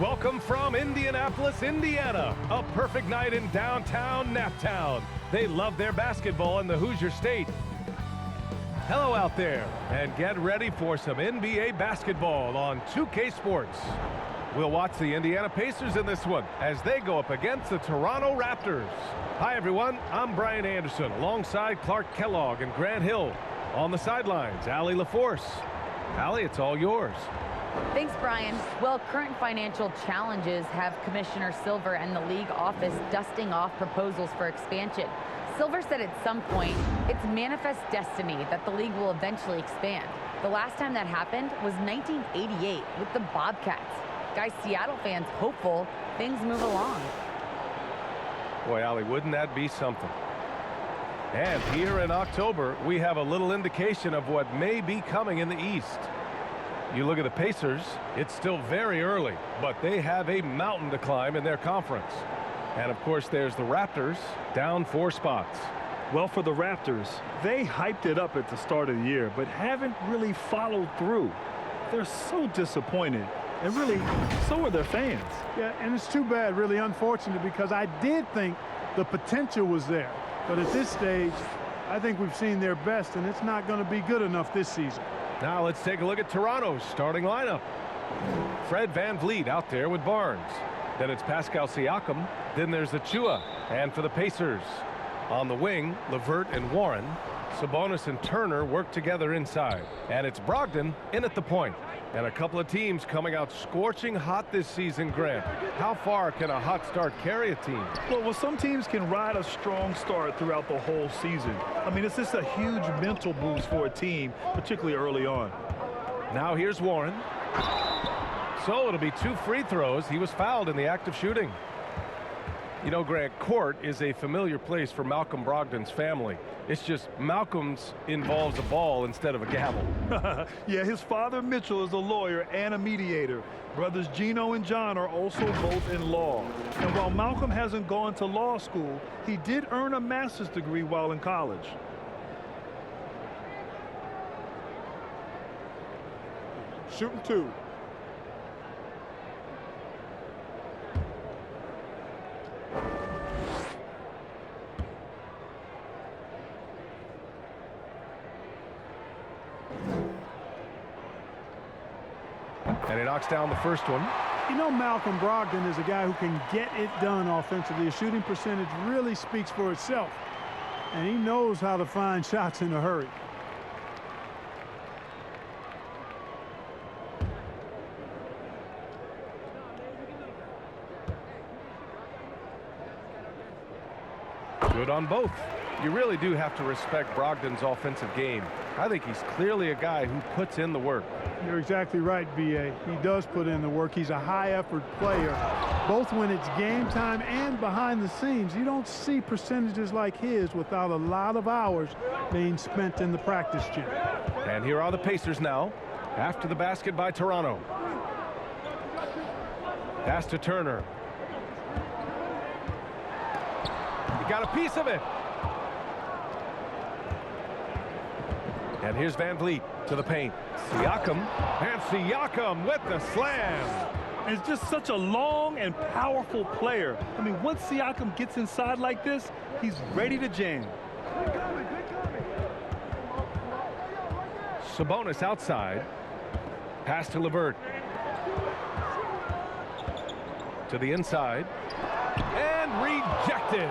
Welcome from Indianapolis, Indiana. A perfect night in downtown Naptown. They love their basketball in the Hoosier State. Hello out there, and get ready for some NBA basketball on 2K Sports. We'll watch the Indiana Pacers in this one as they go up against the Toronto Raptors. Hi everyone, I'm Brian Anderson alongside Clark Kellogg and Grant Hill. On the sidelines, Allie LaForce. Allie, it's all yours. Thanks, Brian. Well, current financial challenges have Commissioner Silver and the league office dusting off proposals for expansion. Silver said at some point, it's manifest destiny that the league will eventually expand. The last time that happened was 1988 with the Bobcats. Guys, Seattle fans hopeful things move along. Boy, Allie, wouldn't that be something? And here in October, we have a little indication of what may be coming in the East. You look at the Pacers, it's still very early, but they have a mountain to climb in their conference. And of course, there's the Raptors, down 4 spots. Well, for the Raptors, they hyped it up at the start of the year, but haven't really followed through. They're so disappointed, and really, so are their fans. Yeah, and it's too bad, really unfortunate, because I did think the potential was there. But at this stage, I think we've seen their best, and it's not going to be good enough this season. Now let's take a look at Toronto's starting lineup. Fred VanVleet out there with Barnes. Then it's Pascal Siakam. Then there's Achua. And for the Pacers, on the wing, LeVert and Warren. Sabonis and Turner work together inside. And it's Brogdon in at the point. And a couple of teams coming out scorching hot this season, Grant. How far can a hot start carry a team? Well, some teams can ride a strong start throughout the whole season. I mean, it's just a huge mental boost for a team, particularly early on. Now here's Warren. So it'll be 2 free throws. He was fouled in the act of shooting. You know, Grant, court is a familiar place for Malcolm Brogdon's family. It's just Malcolm's involves a ball instead of a gavel. Yeah, his father Mitchell is a lawyer and a mediator. Brothers Gino and John are also both in law. And while Malcolm hasn't gone to law school, he did earn a master's degree while in college. Shooting 2. And he knocks down the first one. You know, Malcolm Brogdon is a guy who can get it done offensively. His shooting percentage really speaks for itself. And he knows how to find shots in a hurry. Good on both. You really do have to respect Brogdon's offensive game. I think he's clearly a guy who puts in the work. You're exactly right, B.A. He does put in the work. He's a high-effort player, both when it's game time and behind the scenes. You don't see percentages like his without a lot of hours being spent in the practice gym. And here are the Pacers now, after the basket by Toronto. Pass to Turner. He got a piece of it. And here's VanVleet to the paint. Siakam, and Siakam with the slam. And it's just such a long and powerful player. I mean, once Siakam gets inside like this, he's ready to jam. Sabonis outside. Pass to LeVert. To the inside. And rejected.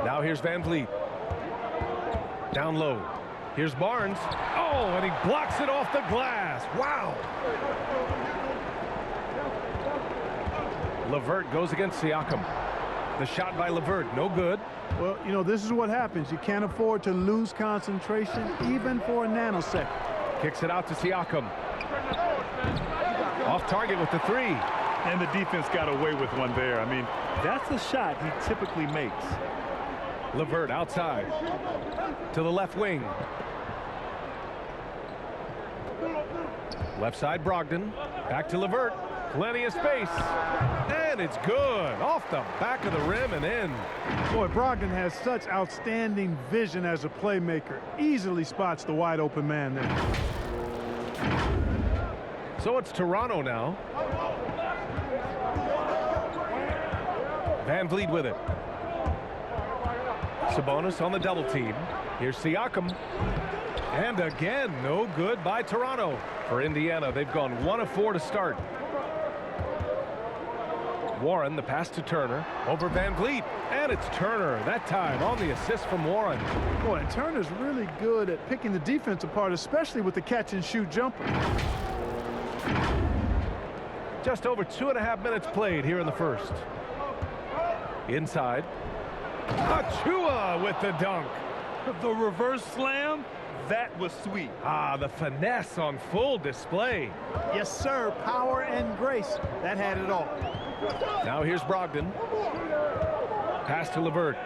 Now here's VanVleet. Down low. Here's Barnes. Oh, and he blocks it off the glass. Wow. LeVert goes against Siakam. The shot by LeVert, no good. Well, you know, this is what happens. You can't afford to lose concentration even for a nanosecond. Kicks it out to Siakam. Off target with the 3. And the defense got away with one there. I mean, that's a shot he typically makes. LeVert outside to the left wing. Left side Brogdon. Back to LeVert. Plenty of space. And it's good. Off the back of the rim and in. Boy, Brogdon has such outstanding vision as a playmaker. Easily spots the wide open man there. So it's Toronto now. Van Vliet with it. Sabonis on the double team. Here's Siakam. And again, no good by Toronto. For Indiana, they've gone 1 of 4 to start. Warren, the pass to Turner. Over Van Vliet. And it's Turner, that time on the assist from Warren. Boy, and Turner's really good at picking the defense apart, especially with the catch-and-shoot jumper. Just over 2.5 minutes played here in the first. Inside. Achua with the dunk. The reverse slam, that was sweet. Ah, the finesse on full display. Yes, sir. Power and grace. That had it all. Now here's Brogdon. Pass to LeVert.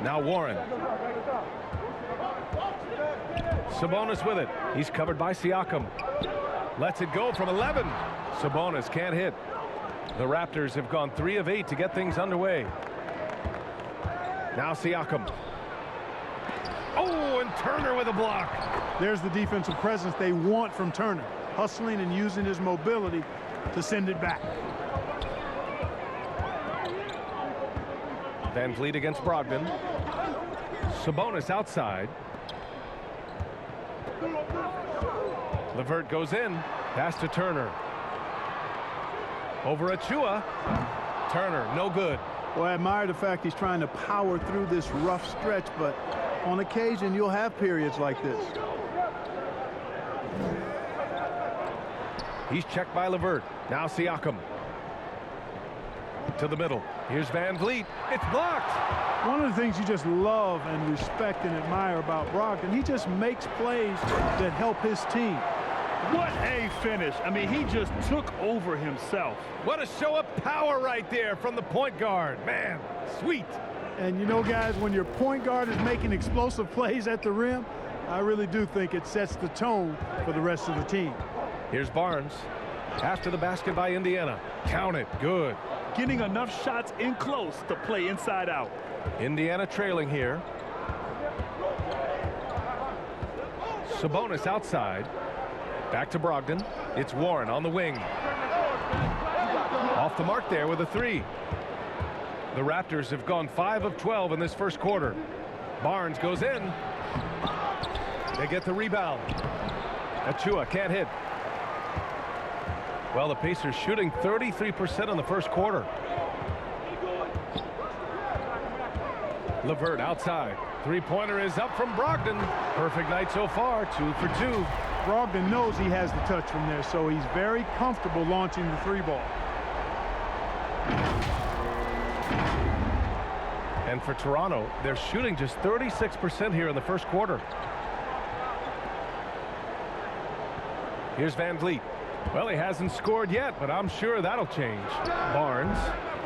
Now Warren. Sabonis with it. He's covered by Siakam. Lets it go from 11. Sabonis can't hit. The Raptors have gone 3 of 8 to get things underway. Now Siakam. Oh, and Turner with a block. There's the defensive presence they want from Turner. Hustling and using his mobility to send it back. Van Vliet against Brogdon. Sabonis outside. LeVert goes in. Pass to Turner. Over Achua. Turner, no good. Well, I admire the fact he's trying to power through this rough stretch, but on occasion you'll have periods like this. He's checked by LeVert. Now Siakam. To the middle. Here's Van Vliet. It's blocked. One of the things you just love and respect and admire about Brogdon, he just makes plays that help his team. What a finish. I mean, he just took over himself. What a show of power right there from the point guard. Man, sweet. And you know, guys, when your point guard is making explosive plays at the rim, I really do think it sets the tone for the rest of the team. Here's Barnes. After the basket by Indiana. Count it. Good. Getting enough shots in close to play inside out. Indiana trailing here. Sabonis outside. Back to Brogdon. It's Warren on the wing. Off the mark there with a 3. The Raptors have gone 5 of 12 in this first quarter. Barnes goes in. They get the rebound. Achua can't hit. Well, the Pacers shooting 33% in the first quarter. LeVert outside. Three-pointer is up from Brogdon. Perfect night so far, 2 for 2. Brogdon knows he has the touch from there, so he's very comfortable launching the 3-ball. And for Toronto, they're shooting just 36% here in the first quarter. Here's Van Vliet. Well, he hasn't scored yet, but I'm sure that'll change. Barnes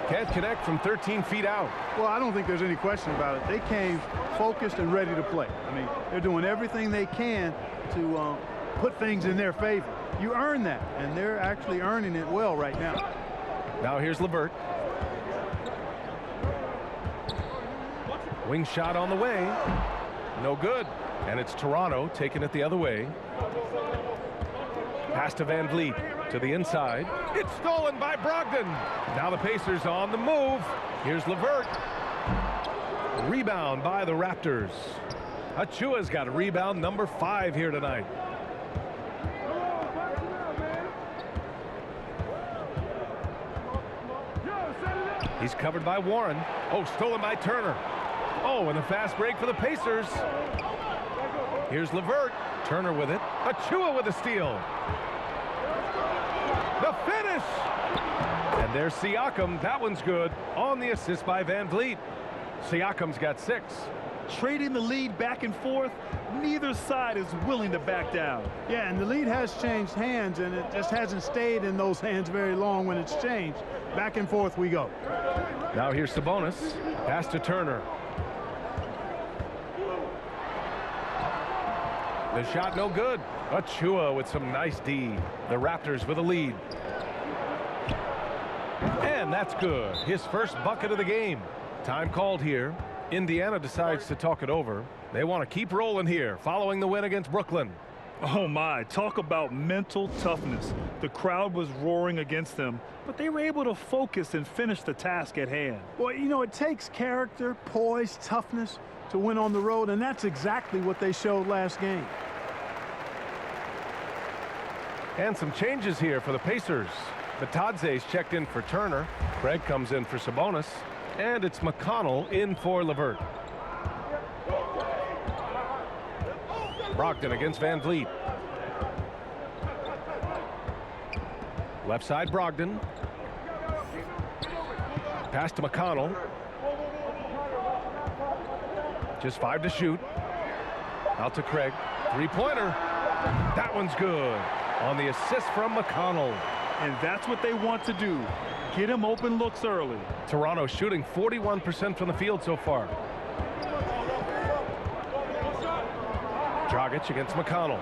can't connect from 13 feet out. Well, I don't think there's any question about it. They came focused and ready to play. I mean, they're doing everything they can to put things in their favor. You earn that, and they're actually earning it well right now. Now here's LeVert. Wing shot on the way. No good. And it's Toronto taking it the other way. Pass to Van Vliet to the inside. It's stolen by Brogdon. Now the Pacers on the move. Here's LeVert. Rebound by the Raptors. Achua's got a rebound number 5 here tonight. He's covered by Warren. Oh, stolen by Turner. Oh, and a fast break for the Pacers. Here's LeVert. Turner with it. Achua with a steal. The finish. And there's Siakam. That one's good. On the assist by Van Vliet. Siakam's got 6. Trading the lead back and forth, neither side is willing to back down. Yeah, and the lead has changed hands, and it just hasn't stayed in those hands very long when it's changed. Back and forth we go. Now here's Sabonis. Pass to Turner. The shot no good. Achua with some nice D. The Raptors with a lead. And that's good. His first bucket of the game. Time called here. Indiana decides to talk it over. They want to keep rolling here following the win against Brooklyn. Oh my, talk about mental toughness. The crowd was roaring against them, but they were able to focus and finish the task at hand. Well, you know, it takes character, poise, toughness to win on the road, and that's exactly what they showed last game. And some changes here for the Pacers. Batadze's checked in for Turner. Craig comes in for Sabonis. And it's McConnell in for LeVert. Brogdon against Van Vliet. Left side, Brogdon. Pass to McConnell. Just 5 to shoot. Out to Craig. Three-pointer. That one's good. On the assist from McConnell. And that's what they want to do. Get him open looks early. Toronto shooting 41% from the field so far. Dragic against McConnell.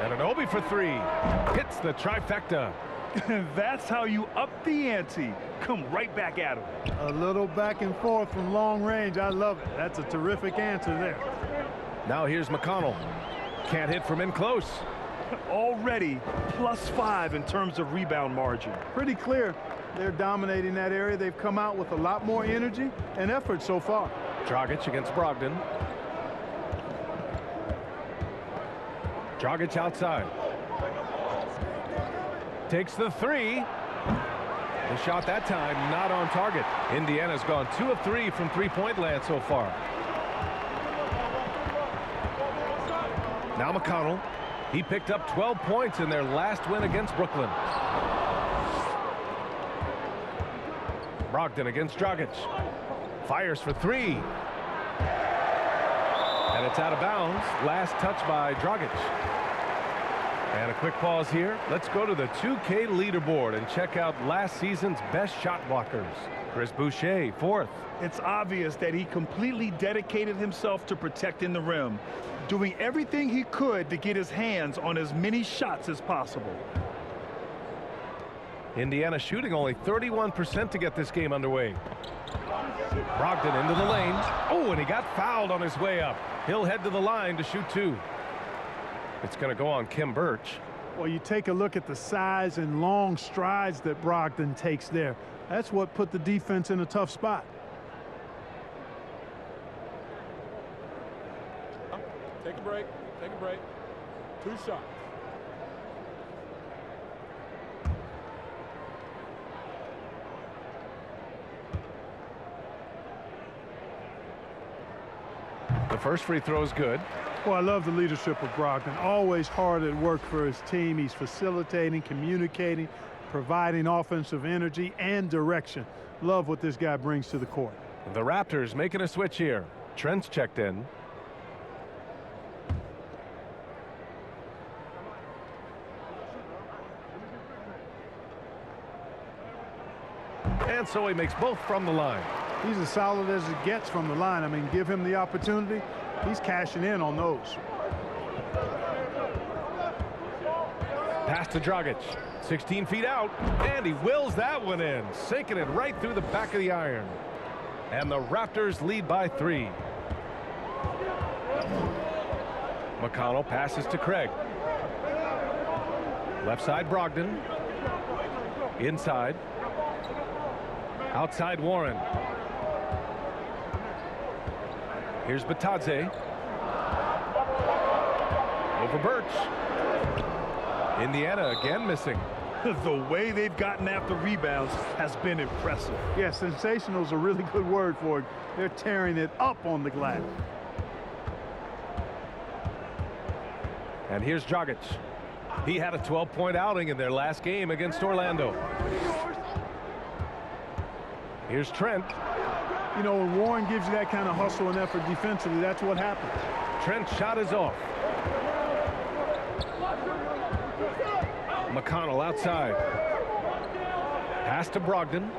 And an Obi for 3. Hits the trifecta. That's how you up the ante. Come right back at him. A little back and forth from long range. I love it. That's a terrific answer there. Now here's McConnell. Can't hit from in close. Already +5 in terms of rebound margin. Pretty clear. They're dominating that area. They've come out with a lot more energy and effort so far. Dragic against Brogdon. Dragic outside. Takes the 3. The shot that time not on target. Indiana's gone 2 of 3 from three-point land so far. Now McConnell. He picked up 12 points in their last win against Brooklyn. Brogdon against Dragic. Fires for 3. And it's out of bounds. Last touch by Dragic. And a quick pause here. Let's go to the 2K leaderboard and check out last season's best shot blockers. Chris Boucher, 4th. It's obvious that he completely dedicated himself to protecting the rim, doing everything he could to get his hands on as many shots as possible. Indiana shooting only 31% to get this game underway. Brogdon into the lane. Oh, and he got fouled on his way up. He'll head to the line to shoot 2. It's going to go on Kim Birch. Well, you take a look at the size and long strides that Brogdon takes there. That's what put the defense in a tough spot. Take a break. Take a break. 2 shots. The first free throw is good. Well, I love the leadership of Brogdon. Always hard at work for his team. He's facilitating, communicating, providing offensive energy and direction. Love what this guy brings to the court. The Raptors making a switch here. Trent's checked in. And so he makes both from the line. He's as solid as it gets from the line. I mean, give him the opportunity. He's cashing in on those. Pass to Dragic. 16 feet out. And he wills that one in. Sinking it right through the back of the iron. And the Raptors lead by 3. McConnell passes to Craig. Left side, Brogdon. Inside. Outside, Warren. Here's Batadze. Over Birch. Indiana again missing. The way they've gotten after rebounds has been impressive. Yeah, sensational is a really good word for it. They're tearing it up on the glass. And here's Dragic. He had a 12-point outing in their last game against Orlando. Here's Trent. You know, when Warren gives you that kind of hustle and effort defensively, that's what happens. Trent's shot is off. McConnell outside. Pass to Brogdon.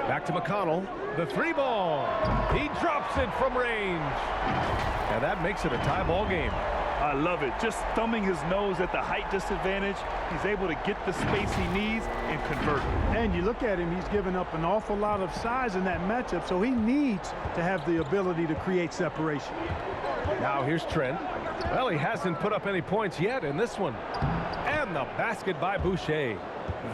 Back to McConnell. The 3-ball. He drops it from range. And that makes it a tie ball game. I love it. Just thumbing his nose at the height disadvantage. He's able to get the space he needs and convert. And you look at him, he's given up an awful lot of size in that matchup, so he needs to have the ability to create separation. Now here's Trent. Well, he hasn't put up any points yet in this one. And the basket by Boucher.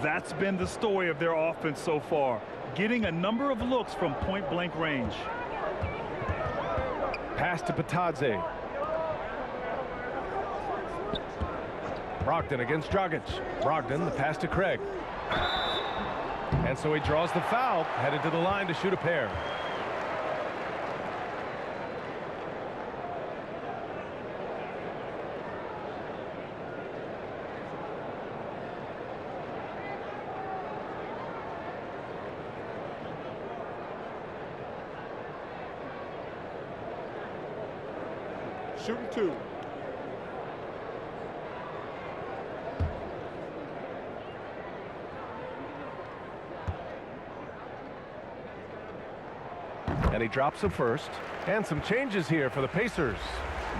That's been the story of their offense so far, getting a number of looks from point-blank range. Pass to Patadze. Brogdon against Dragic. Brogdon, the pass to Craig. And so he draws the foul, headed to the line to shoot a pair. Shooting 2. And he drops the first. And some changes here for the Pacers.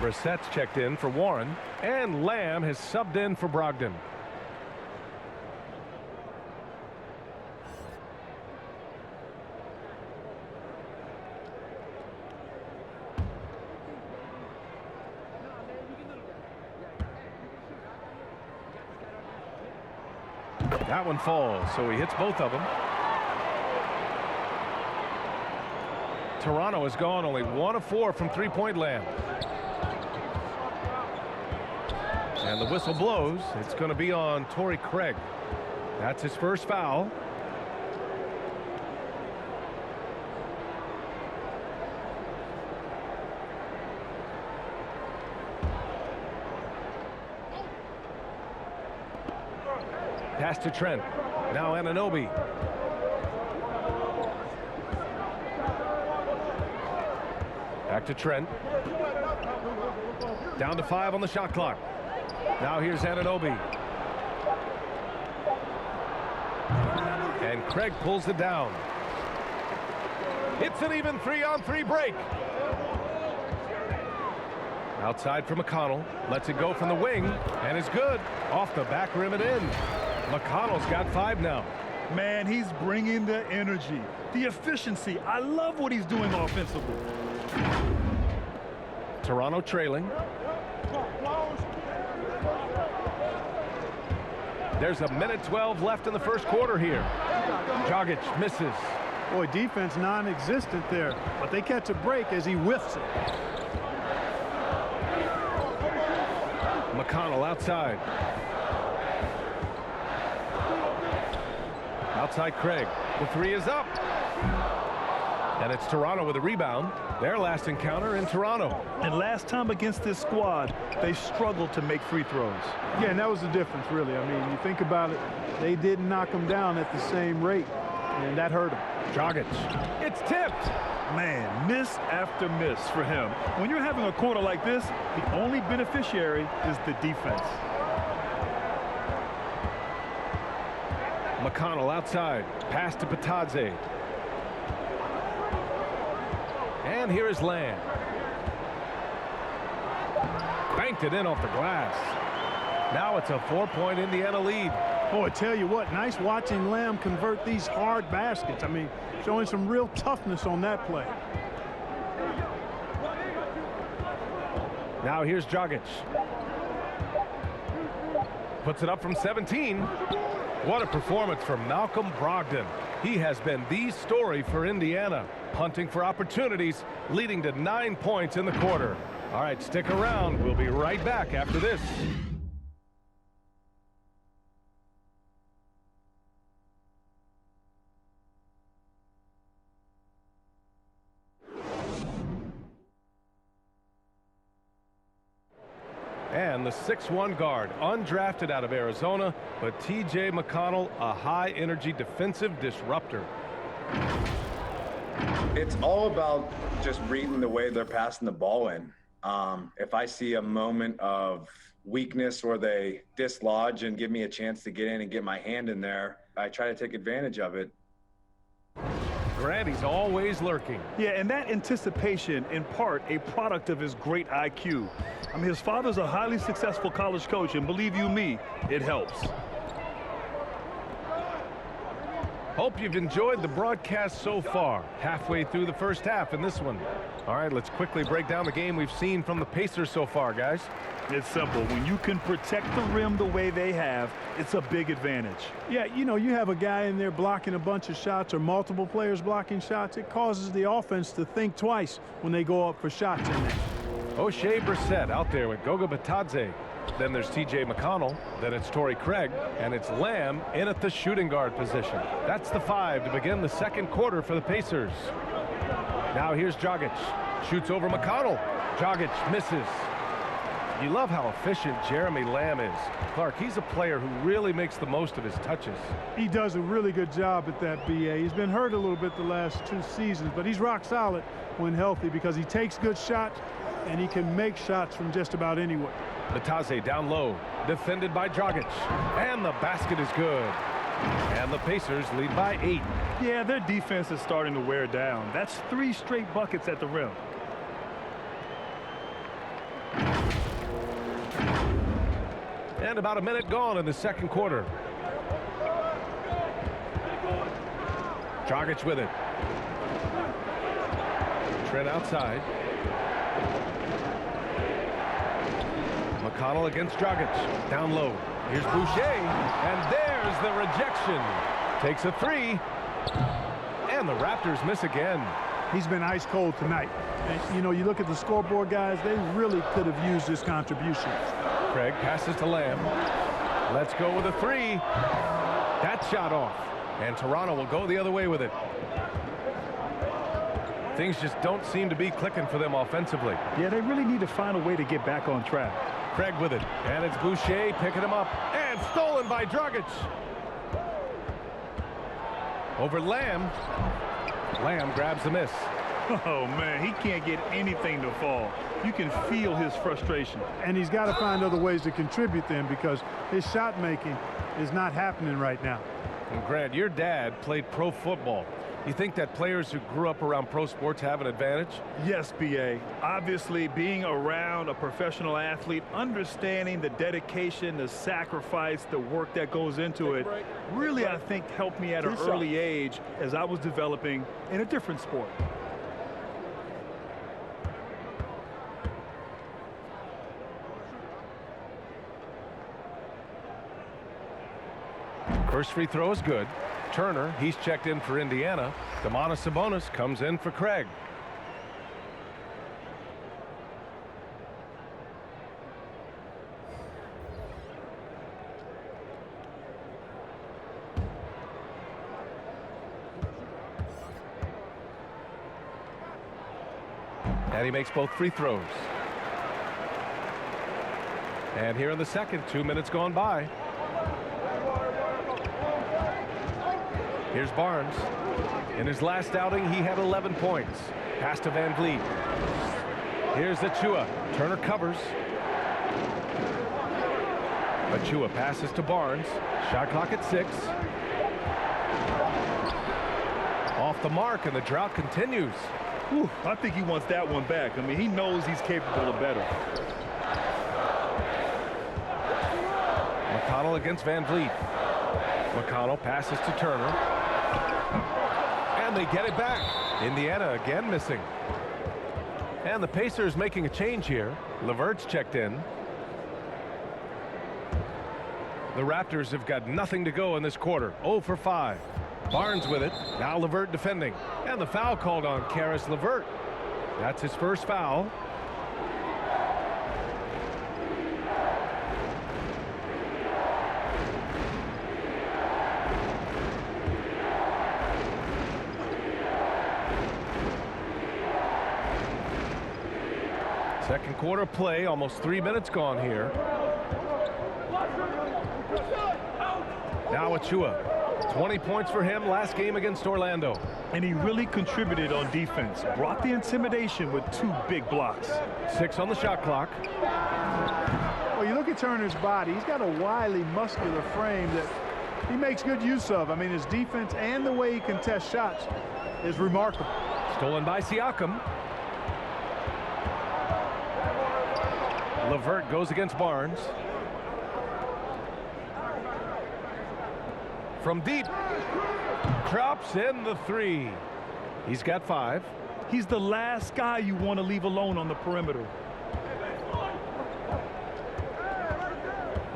Brissett's checked in for Warren. And Lamb has subbed in for Brogdon. That one falls, so he hits both of them. Toronto has gone only 1 of 4 from three-point land. And the whistle blows. It's going to be on Torrey Craig. That's his first foul. Pass to Trent. Now Anunoby. Back to Trent. Down to 5 on the shot clock. Now here's Anunoby. And Craig pulls it down. It's an even 3-on-3 break. Outside for McConnell. Lets it go from the wing. And is good. Off the back rim and in. McConnell's got 5 now. Man, he's bringing the energy, the efficiency. I love what he's doing offensively. Toronto trailing. There's 1:12 left in the first quarter here. Dragic misses. Boy, defense non-existent there, but they catch a break as he whiffs it. McConnell outside. Outside Craig. The 3 is up. And it's Toronto with a rebound. Their last encounter in Toronto. And last time against this squad, they struggled to make free throws. Yeah, and that was the difference, really. I mean, you think about it, they didn't knock them down at the same rate, and that hurt them. Dragic. It's tipped. Man, miss after miss for him. When you're having a quarter like this, the only beneficiary is the defense. McConnell outside. Pass to Patadze. And here is Lamb. Banked it in off the glass. Now it's a 4-point Indiana lead. Boy, I tell you what, nice watching Lamb convert these hard baskets. I mean, showing some real toughness on that play. Now here's Dragic. Puts it up from 17. What a performance from Malcolm Brogdon. He has been the story for Indiana, hunting for opportunities, leading to 9 points in the quarter. All right, stick around. We'll be right back after this. And the 6'1" guard, undrafted out of Arizona, but T.J. McConnell, a high-energy defensive disruptor. It's all about just reading the way they're passing the ball in. If I see a moment of weakness or they dislodge and give me a chance to get in and get my hand in there, I try to take advantage of it. Grant, he's always lurking. Yeah, and that anticipation, in part, a product of his great IQ. I mean, his father's a highly successful college coach, and believe you me, it helps. Hope you've enjoyed the broadcast so far. Halfway through the first half in this one. All right, let's quickly break down the game we've seen from the Pacers so far, guys. It's simple. When you can protect the rim the way they have, it's a big advantage. Yeah, you know, you have a guy in there blocking a bunch of shots or multiple players blocking shots. It causes the offense to think twice when they go up for shots in there. O'Shea Brissett out there with Goga Bitadze. Then there's T.J. McConnell. Then it's Torrey Craig. And it's Lamb in at the shooting guard position. That's the 5 to begin the second quarter for the Pacers. Now here's Dragic. Shoots over McConnell. Dragic misses. You love how efficient Jeremy Lamb is. Clark, he's a player who really makes the most of his touches. He does a really good job at that, B.A. He's been hurt a little bit the last 2 seasons, but he's rock solid when healthy because he takes good shots and he can make shots from just about anywhere. Bitadze down low, defended by Dragic, and the basket is good. And the Pacers lead by 8. Yeah, their defense is starting to wear down. That's 3 straight buckets at the rim. And about a minute gone in the second quarter. Dragic with it. Trent outside. McConnell against Dragic. Down low. Here's Boucher. And there's the rejection. Takes a 3. And the Raptors miss again. He's been ice cold tonight. And, you know, you look at the scoreboard, guys, they really could have used this contribution. Craig passes to Lamb. Let's go with a 3. That shot off. And Toronto will go the other way with it. Things just don't seem to be clicking for them offensively. Yeah, they really need to find a way to get back on track. Craig with it. And it's Boucher picking him up. And stolen by Dragic. Over Lamb. Lamb grabs the miss. Oh, man, he can't get anything to fall. You can feel his frustration. And he's got to find other ways to contribute then because his shot making is not happening right now. And Grant, your dad played pro football. You think that players who grew up around pro sports have an advantage? Yes, B.A. Obviously, being around a professional athlete, understanding the dedication, the sacrifice, the work that goes into it, really, I think, helped me at an early age as I was developing in a different sport. First free throw is good. Turner, he's checked in for Indiana. Domantas Sabonis comes in for Craig. And he makes both free throws. And here in the second, 2 minutes gone by. Here's Barnes. In his last outing, he had 11 points. Pass to Van Vliet. Here's Achua. Turner covers. Achua passes to Barnes. Shot clock at 6. Off the mark, and the drought continues. Whew, I think he wants that one back. I mean, he knows he's capable of better. McConnell against Van Vliet. McConnell passes to Turner. And they get it back. Indiana again missing. And the Pacers making a change here. LeVert's checked in. The Raptors have got nothing to go in this quarter. 0 for 5. Barnes with it. Now LeVert defending. And the foul called on Caris LeVert. That's his first foul. Second quarter play, almost 3 minutes gone here. Now Achua. 20 points for him last game against Orlando. And he really contributed on defense. Brought the intimidation with 2 big blocks. 6 on the shot clock. Well, you look at Turner's body. He's got a wily, muscular frame that he makes good use of. I mean, his defense and the way he contests shots is remarkable. Stolen by Siakam. LeVert goes against Barnes. From deep. Drops in the three. He's got 5. He's the last guy you want to leave alone on the perimeter.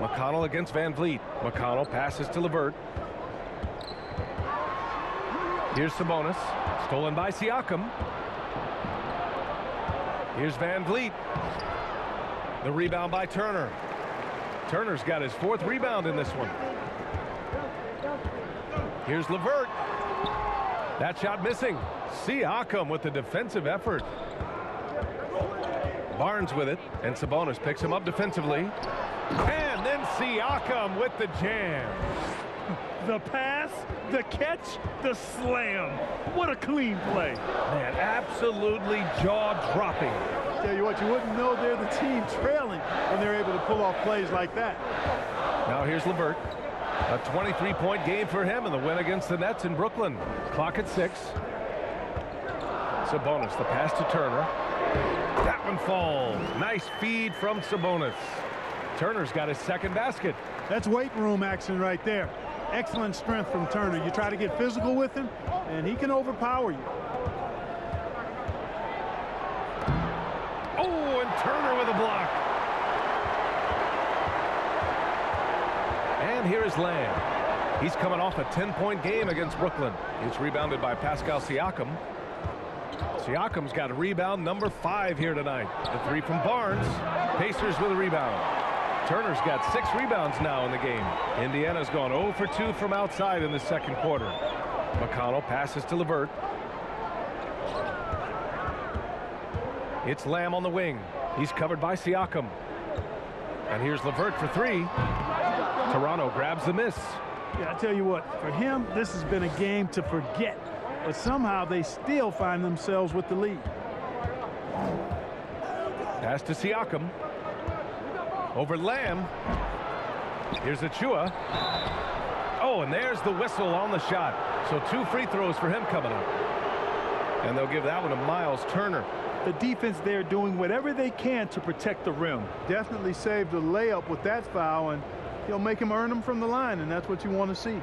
McConnell against Van Vliet. McConnell passes to LeVert. Here's Sabonis. Stolen by Siakam. Here's Van Vliet. The rebound by Turner. Turner's got his 4th rebound in this one. Here's LeVert. That shot missing. Siakam with the defensive effort. Barnes with it, and Sabonis picks him up defensively. And then Siakam with the jam. The pass, the catch, the slam. What a clean play. Man, absolutely jaw-dropping. Tell you what, you wouldn't know they're the team trailing when they're able to pull off plays like that. Now here's LeVert. A 23-point game for him in the win against the Nets in Brooklyn. Clock at 6. Sabonis, the pass to Turner. That one falls. Nice feed from Sabonis. Turner's got his 2nd basket. That's weight room action right there. Excellent strength from Turner. You try to get physical with him, and he can overpower you. Oh, and Turner with a block. And here is Lamb. He's coming off a 10-point game against Brooklyn. It's rebounded by Pascal Siakam. Siakam's got a rebound number 5 here tonight. The 3 from Barnes. Pacers with a rebound. Turner's got 6 rebounds now in the game. Indiana's gone 0 for 2 from outside in the 2nd quarter. McConnell passes to LeVert. It's Lamb on the wing. He's covered by Siakam. And here's LeVert for 3. Toronto grabs the miss. Yeah, I tell you what, for him, this has been a game to forget. But somehow they still find themselves with the lead. Pass to Siakam. Over Lamb. Here's Achua. Oh, and there's the whistle on the shot. So 2 free throws for him coming up. And they'll give that one to Miles Turner. The defense there doing whatever they can to protect the rim. Definitely saved a layup with that foul, and he'll make him earn them from the line, and that's what you want to see.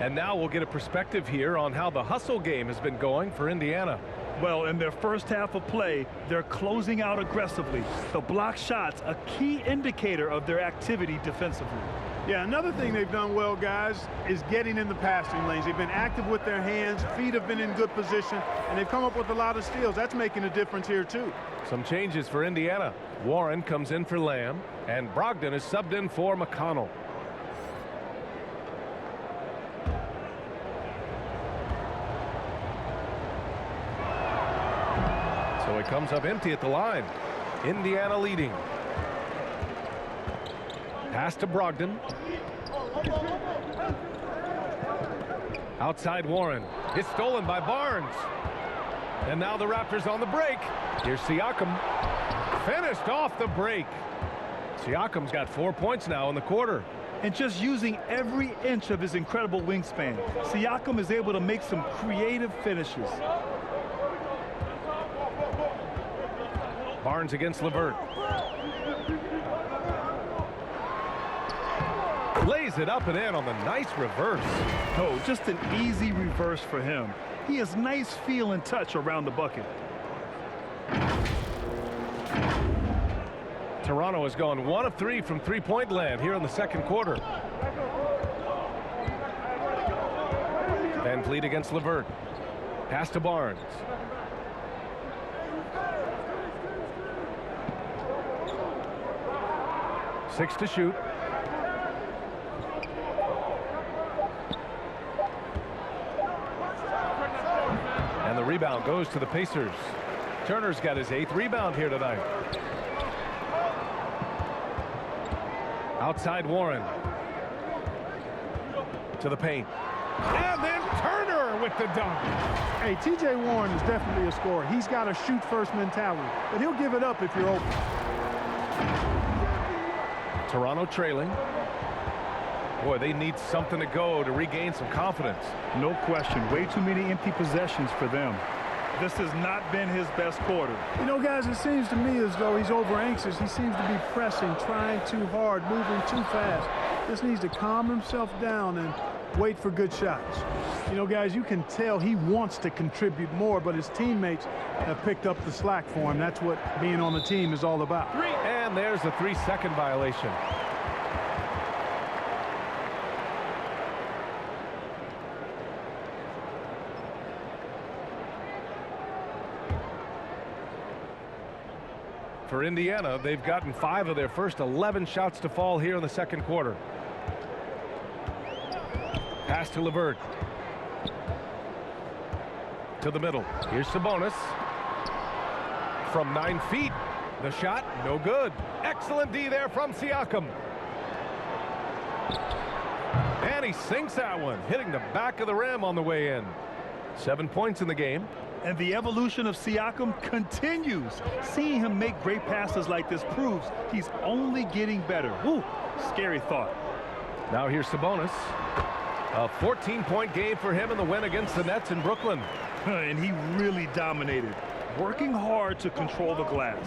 And now we'll get a perspective here on how the hustle game has been going for Indiana. Well, in their first half of play, they're closing out aggressively. The block shots, a key indicator of their activity defensively. Yeah, another thing they've done well, guys, is getting in the passing lanes. They've been active with their hands, feet have been in good position, and they've come up with a lot of steals. That's making a difference here, too. Some changes for Indiana. Warren comes in for Lamb, and Brogdon is subbed in for McConnell. So it comes up empty at the line. Indiana leading. Pass to Brogdon. Outside Warren. It's stolen by Barnes. And now the Raptors on the break. Here's Siakam. Finished off the break. Siakam's got 4 points now in the quarter. And just using every inch of his incredible wingspan, Siakam is able to make some creative finishes. Barnes against LeVert. Lays it up and in on the nice reverse. Oh, just an easy reverse for him. He has nice feel and touch around the bucket. Toronto has gone 1 of 3 from three-point land here in the 2nd quarter. Van Vliet against LeVert. Pass to Barnes. Six to shoot. And the rebound goes to the Pacers. Turner's got his 8th rebound here tonight. Outside Warren. To the paint. And then Turner with the dunk. Hey, T.J. Warren is definitely a scorer. He's got a shoot-first mentality, but he'll give it up if you're open. Toronto trailing. Boy, they need something to go to regain some confidence. No question. Way too many empty possessions for them. This has not been his best quarter. You know, guys, it seems to me as though he's over anxious. He seems to be pressing, trying too hard, moving too fast. Just needs to calm himself down and wait for good shots. You know, guys, you can tell he wants to contribute more, but his teammates have picked up the slack for him. That's what being on the team is all about. And there's a 3-second violation. For Indiana, they've gotten 5 of their first 11 shots to fall here in the second quarter. Pass to LeVert. To the middle. Here's Sabonis. From 9 feet. The shot, no good. Excellent D there from Siakam. And he sinks that one, hitting the back of the rim on the way in. 7 points in the game. And the evolution of Siakam continues. Seeing him make great passes like this proves he's only getting better. Woo, scary thought. Now here's Sabonis. A 14-point game for him in the win against the Nets in Brooklyn. And he really dominated, working hard to control the glass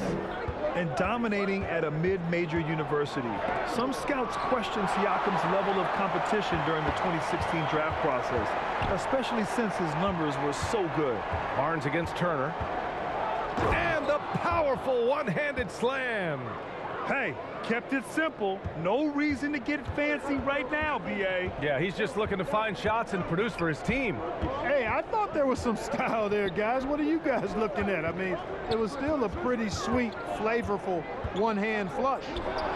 and dominating at a mid-major university. Some scouts question Siakam's level of competition during the 2016 draft process, especially since his numbers were so good. Barnes against Turner. And the powerful one-handed slam. Hey, kept it simple. No reason to get fancy right now, B.A. Yeah, he's just looking to find shots and produce for his team. Hey, I thought there was some style there, guys. What are you guys looking at? I mean, it was still a pretty sweet, flavorful one-hand flush.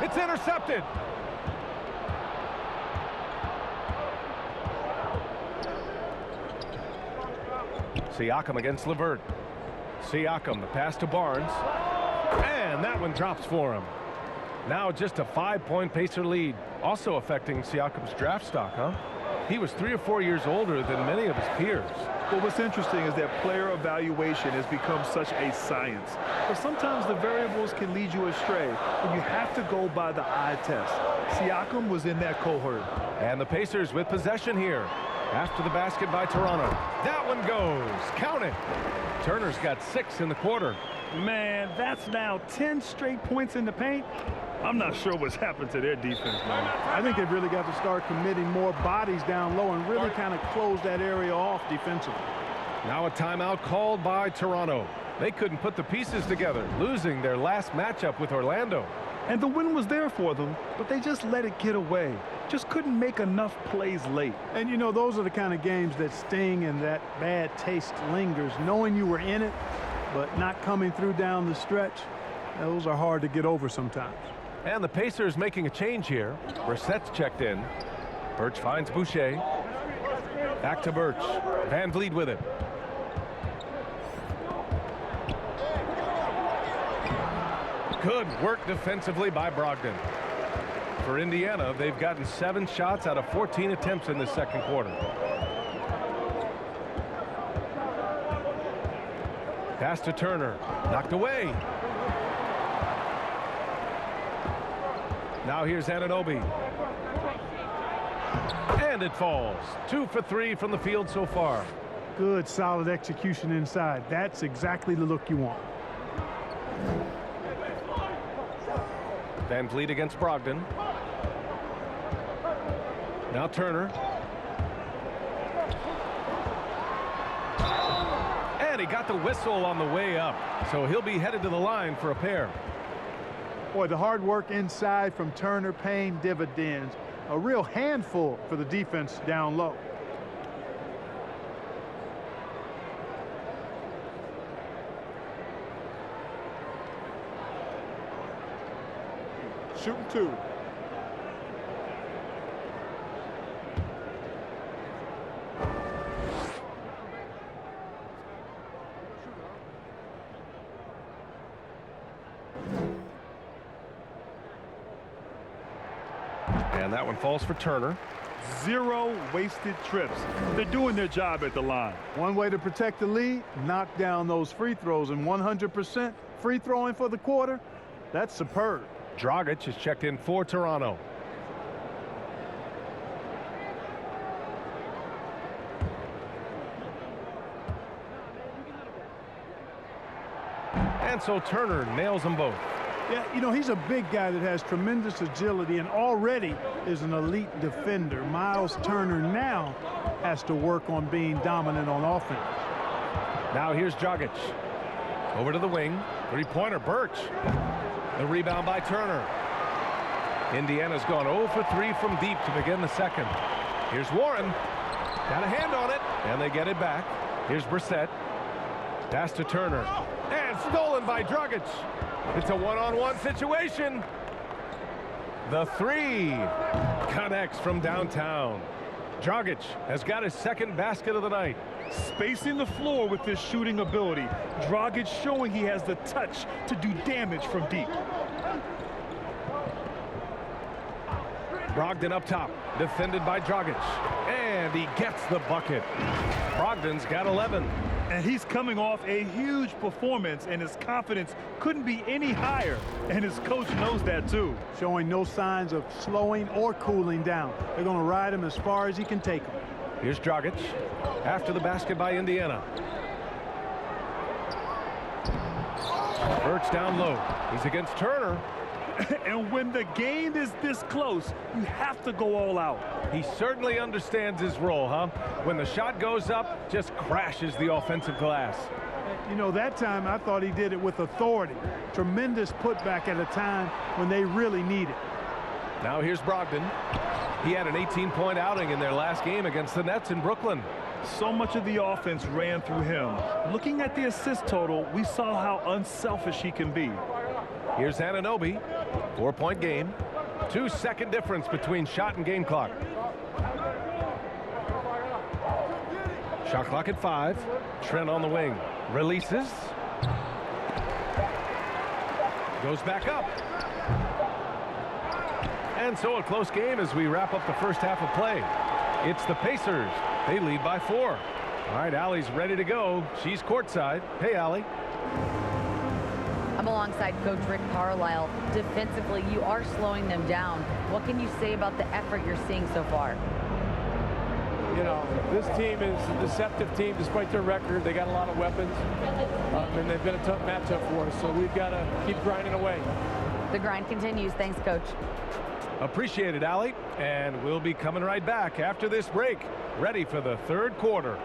It's intercepted. Siakam against LeVert. Siakam, the pass to Barnes. And that one drops for him. Now just a 5-point Pacer lead. Also affecting Siakam's draft stock, huh? He was 3 or 4 years older than many of his peers. Well, what's interesting is that player evaluation has become such a science. But sometimes the variables can lead you astray, and you have to go by the eye test. Siakam was in that cohort. And the Pacers with possession here. After the basket by Toronto. That one goes. Count it. Turner's got 6 in the quarter. Man, that's now 10 straight points in the paint. I'm not sure what's happened to their defense, man. I think they've really got to start committing more bodies down low and really kind of close that area off defensively. Now a timeout called by Toronto. They couldn't put the pieces together, losing their last matchup with Orlando. And the win was there for them, but they just let it get away. Just couldn't make enough plays late. And, you know, those are the kind of games that sting and that bad taste lingers. Knowing you were in it, but not coming through down the stretch, those are hard to get over sometimes. And the Pacers making a change here. Brissett's checked in. Birch finds Boucher. Back to Birch. Van Vliet with it. Good work defensively by Brogdon. For Indiana, they've gotten 7 shots out of 14 attempts in the second quarter. Pass to Turner. Knocked away. Now here's Anunoby. And it falls. 2 for 3 from the field so far. Good, solid execution inside. That's exactly the look you want. Van Vliet against Brogdon. Now Turner. And he got the whistle on the way up. So he'll be headed to the line for a pair. Boy, the hard work inside from Turner paying dividends. A real handful for the defense down low. Shooting 2. And that one falls for Turner. 0 wasted trips. They're doing their job at the line. One way to protect the lead, knock down those free throws, and 100% free throwing for the quarter, that's superb. Dragic is checked in for Toronto. And so Turner nails them both. Yeah, you know, he's a big guy that has tremendous agility and already is an elite defender. Miles Turner now has to work on being dominant on offense. Now here's Dragic. Over to the wing. Three-pointer, Birch. The rebound by Turner. Indiana's gone 0 for 3 from deep to begin the second. Here's Warren. Got a hand on it, and they get it back. Here's Brissett. Pass to Turner. And stolen by Dragic. It's a one-on-one situation. The three connects from downtown. Dragic has got his second basket of the night. Spacing the floor with his shooting ability. Dragic showing he has the touch to do damage from deep. Brogdon up top, defended by Dragic. And he gets the bucket. Brogdon's got 11. And he's coming off a huge performance, and his confidence couldn't be any higher. And his coach knows that too. Showing no signs of slowing or cooling down. They're going to ride him as far as he can take him. Here's Dragic after the basket by Indiana. Birch down low. He's against Turner. And when the game is this close, you have to go all out. He certainly understands his role, huh? When the shot goes up, just crashes the offensive glass. You know, that time I thought he did it with authority. Tremendous putback at a time when they really need it. Now here's Brogdon. He had an 18-point outing in their last game against the Nets in Brooklyn. So much of the offense ran through him. Looking at the assist total, we saw how unselfish he can be. Here's Anunoby. 4-point game. 2-second difference between shot and game clock. Shot clock at 5. Trent on the wing. Releases. Goes back up. And so a close game as we wrap up the first half of play. It's the Pacers. They lead by 4. All right, Allie's ready to go. She's courtside. Hey, Allie. I'm alongside Coach Rick Carlisle. Defensively, you are slowing them down. What can you say about the effort you're seeing so far? You know, this team is a deceptive team despite their record. They got a lot of weapons, and they've been a tough matchup for us, so we've got to keep grinding away. The grind continues. Thanks, Coach. Appreciate it, Allie. And we'll be coming right back after this break, ready for the third quarter.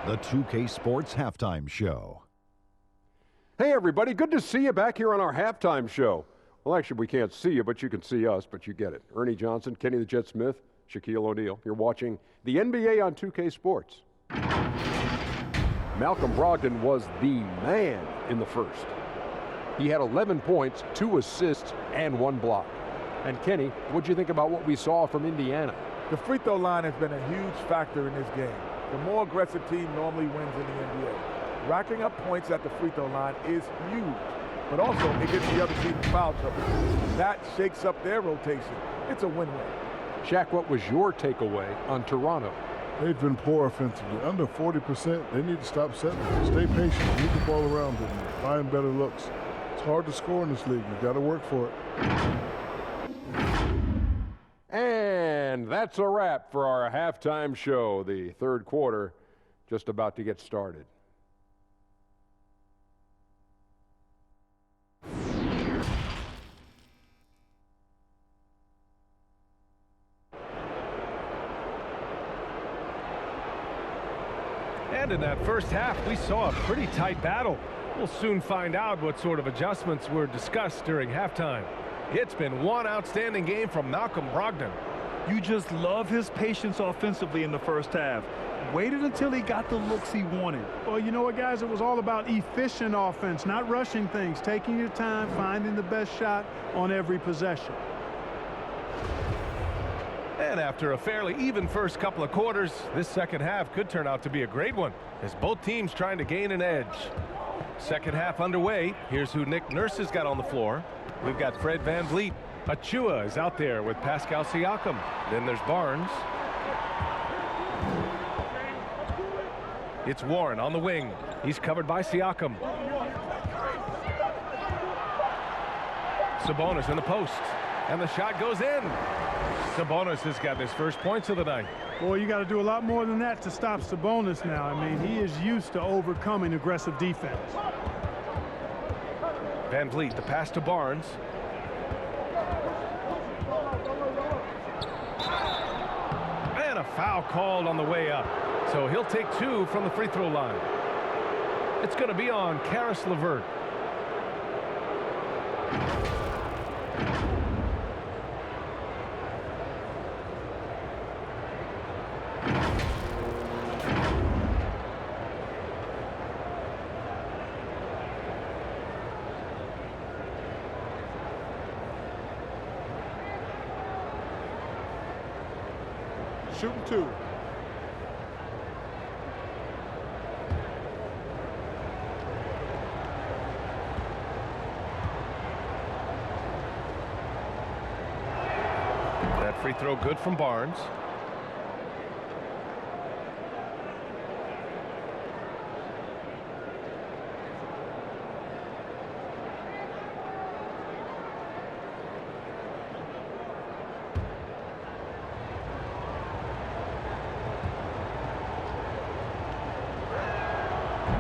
The 2K Sports Halftime Show. Hey, everybody. Good to see you back here on our halftime show. Well, actually, we can't see you, but you can see us, but you get it. Ernie Johnson, Kenny the Jet Smith, Shaquille O'Neal. You're watching the NBA on 2K Sports. Malcolm Brogdon was the man in the first. He had 11 points, 2 assists, and 1 block. And Kenny, what'd you think about what we saw from Indiana? The free throw line has been a huge factor in this game. The more aggressive team normally wins in the NBA. Racking up points at the free throw line is huge, but also it gets the other team foul trouble. That shakes up their rotation. It's a win-win. Shaq, what was your takeaway on Toronto? They've been poor offensively. Under 40%, they need to stop settling. Stay patient, move the ball around them, find better looks. It's hard to score in this league. You've got to work for it. And that's a wrap for our halftime show. The third quarter just about to get started. And in that first half, we saw a pretty tight battle. We'll soon find out what sort of adjustments were discussed during halftime. It's been one outstanding game from Malcolm Brogdon. You just love his patience offensively in the first half. Waited until he got the looks he wanted. Well, you know what, guys? It was all about efficient offense, not rushing things, taking your time, finding the best shot on every possession. And after a fairly even first couple of quarters, this second half could turn out to be a great one, as both teams trying to gain an edge. Second half underway. Here's who Nick Nurse has got on the floor. We've got Fred VanVleet. Achua is out there with Pascal Siakam. Then there's Barnes. It's Warren on the wing. He's covered by Siakam. Sabonis in the post. And the shot goes in. Sabonis has got his first points of the night. Boy, you got to do a lot more than that to stop Sabonis now. I mean, he is used to overcoming aggressive defense. Van Vliet, the pass to Barnes. And a foul called on the way up. So he'll take 2 from the free throw line. It's going to be on Caris LeVert. Shooting 2. That free throw good from Barnes.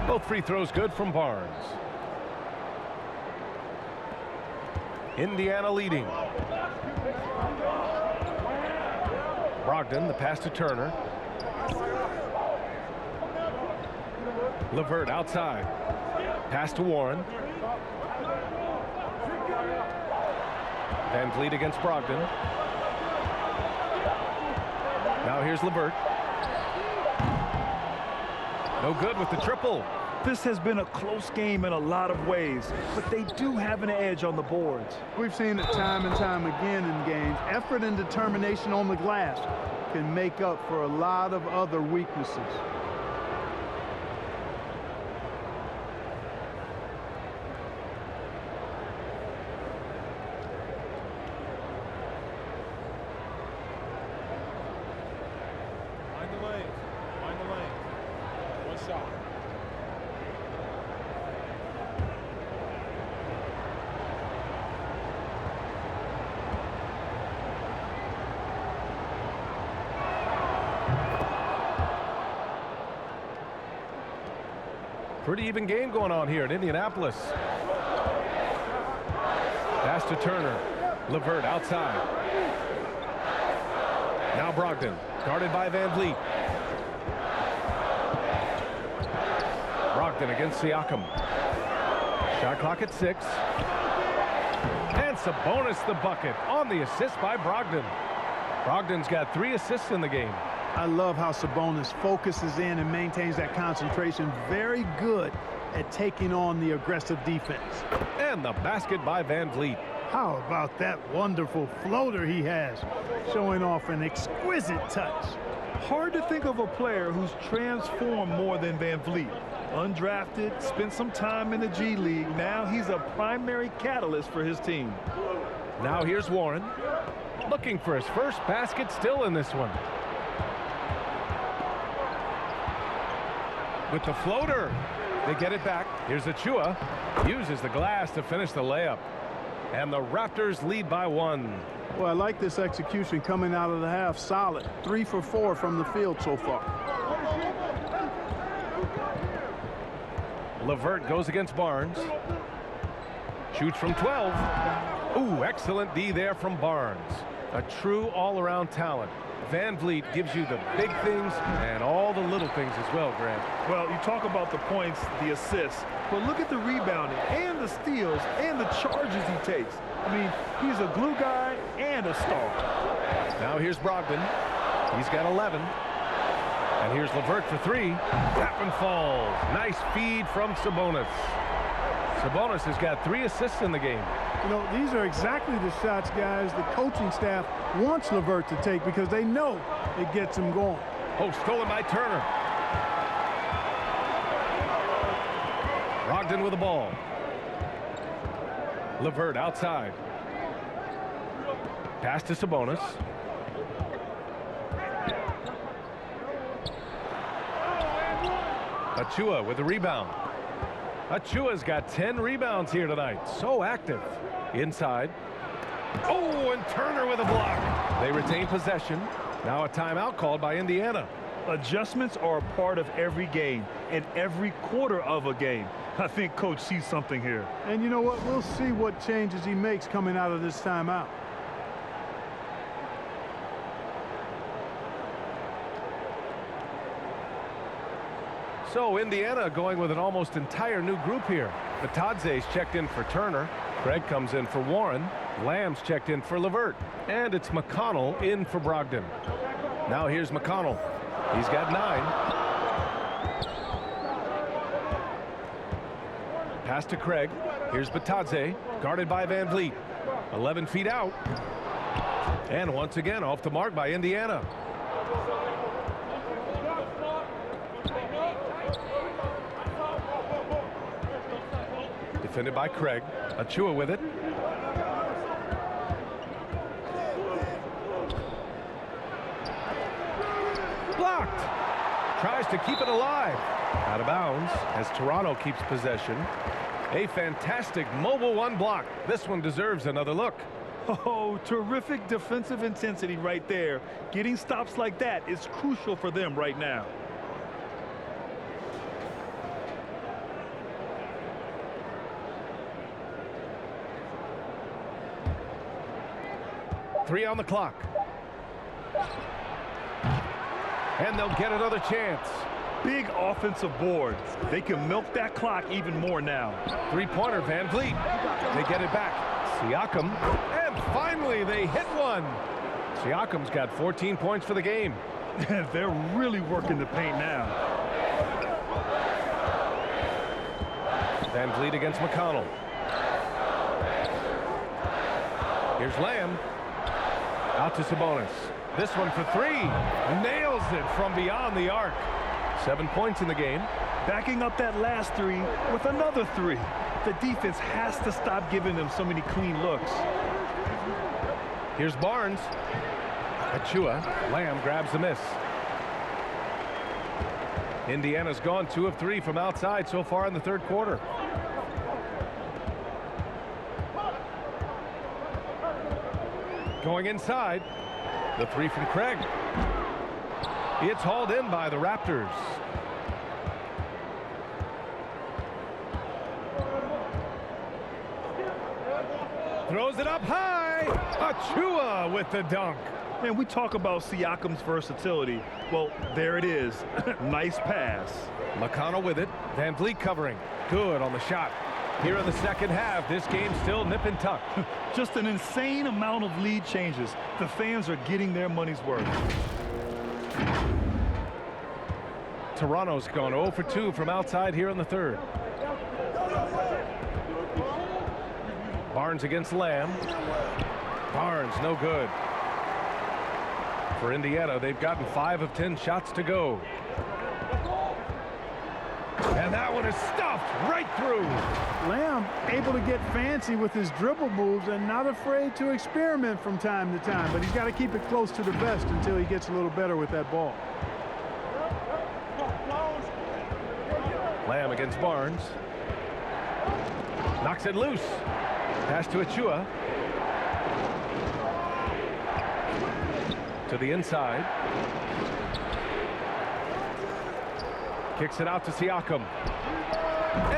Both free throws good from Barnes. Indiana leading. Brogdon, the pass to Turner. LeVert outside. Pass to Warren. Van Vliet against Brogdon. Now here's LeVert. No good with the triple. This has been a close game in a lot of ways, but they do have an edge on the boards. We've seen it time and time again in games. Effort and determination on the glass can make up for a lot of other weaknesses. Mind the lanes. Mind the lanes. One shot. Pretty even game going on here in Indianapolis. Pass to Turner. LeVert outside. Now Brogdon, guarded by Van Vliet. Brogdon against Siakam. Shot clock at 6. And Sabonis the bucket on the assist by Brogdon. Brogdon's got 3 assists in the game. I love how Sabonis focuses in and maintains that concentration. Very good at taking on the aggressive defense. And the basket by Van Vliet. How about that wonderful floater he has, showing off an exquisite touch. Hard to think of a player who's transformed more than Van Vliet. Undrafted, spent some time in the G League. Now he's a primary catalyst for his team. Now here's Warren, looking for his first basket still in this one. With the floater, they get it back. Here's Achua, uses the glass to finish the layup. And the Raptors lead by 1. Well, I like this execution coming out of the half. Solid. 3 for 4 from the field so far. LeVert goes against Barnes. Shoots from 12. Ooh, excellent D there from Barnes. A true all-around talent. Van Vliet gives you the big things and all the little things as well, Grant. Well, you talk about the points, the assists, but look at the rebounding and the steals and the charges he takes. I mean, he's a glue guy and a star. Now here's Brogdon. He's got 11. And here's LeVert for 3. That one falls. Nice feed from Sabonis. Sabonis has got 3 assists in the game. You know, these are exactly the shots, guys, the coaching staff wants LeVert to take because they know it gets him going. Oh, stolen by Turner. Brogdon with the ball. LeVert outside. Pass to Sabonis. Achua with the rebound. Achua's got 10 rebounds here tonight. So active. Inside. Oh, and Turner with a block. They retain possession. Now a timeout called by Indiana. Adjustments are a part of every game and every quarter of a game. I think Coach sees something here. And you know what? We'll see what changes he makes coming out of this timeout. So Indiana going with an almost entire new group here. Batadze's checked in for Turner. Craig comes in for Warren. Lamb's checked in for Levert. And it's McConnell in for Brogdon. Now here's McConnell. He's got 9. Pass to Craig. Here's Batadze, guarded by Van Vliet. 11 feet out. And once again off the mark by Indiana. Defended by Craig. Achua with it. Blocked. Tries to keep it alive. Out of bounds as Toronto keeps possession. A fantastic mobile one block. This one deserves another look. Oh, terrific defensive intensity right there. Getting stops like that is crucial for them right now. Three on the clock. And they'll get another chance. Big offensive board. They can milk that clock even more now. Three-pointer, Van Vliet. They get it back. Siakam. And finally, they hit one. Siakam's got 14 points for the game. They're really working the paint now. Van Vliet against McConnell. Here's Lamb. Out to Sabonis. This one for 3. Nails it from beyond the arc. 7 points in the game. Backing up that last 3 with another 3. The defense has to stop giving them so many clean looks. Here's Barnes. Achua. Lamb grabs the miss. Indiana's gone 2 of 3 from outside so far in the third quarter. Going inside. The 3 from Craig. It's hauled in by the Raptors. Throws it up high. Achua with the dunk. Man, we talk about Siakam's versatility. Well, there it is. Nice pass. McConnell with it. Van Vliet covering. Good on the shot. Here in the second half, this game's still nip and tuck. Just an insane amount of lead changes. The fans are getting their money's worth. Toronto's gone 0 for 2 from outside here in the third. Barnes against Lamb. Barnes, no good. For Indiana, they've gotten 5 of 10 shots to go. And that one is stuffed right through. Lamb able to get fancy with his dribble moves and not afraid to experiment from time to time, but he's got to keep it close to the vest until he gets a little better with that ball. Lamb against Barnes. Knocks it loose. Pass to Achua. To the inside. Kicks it out to Siakam.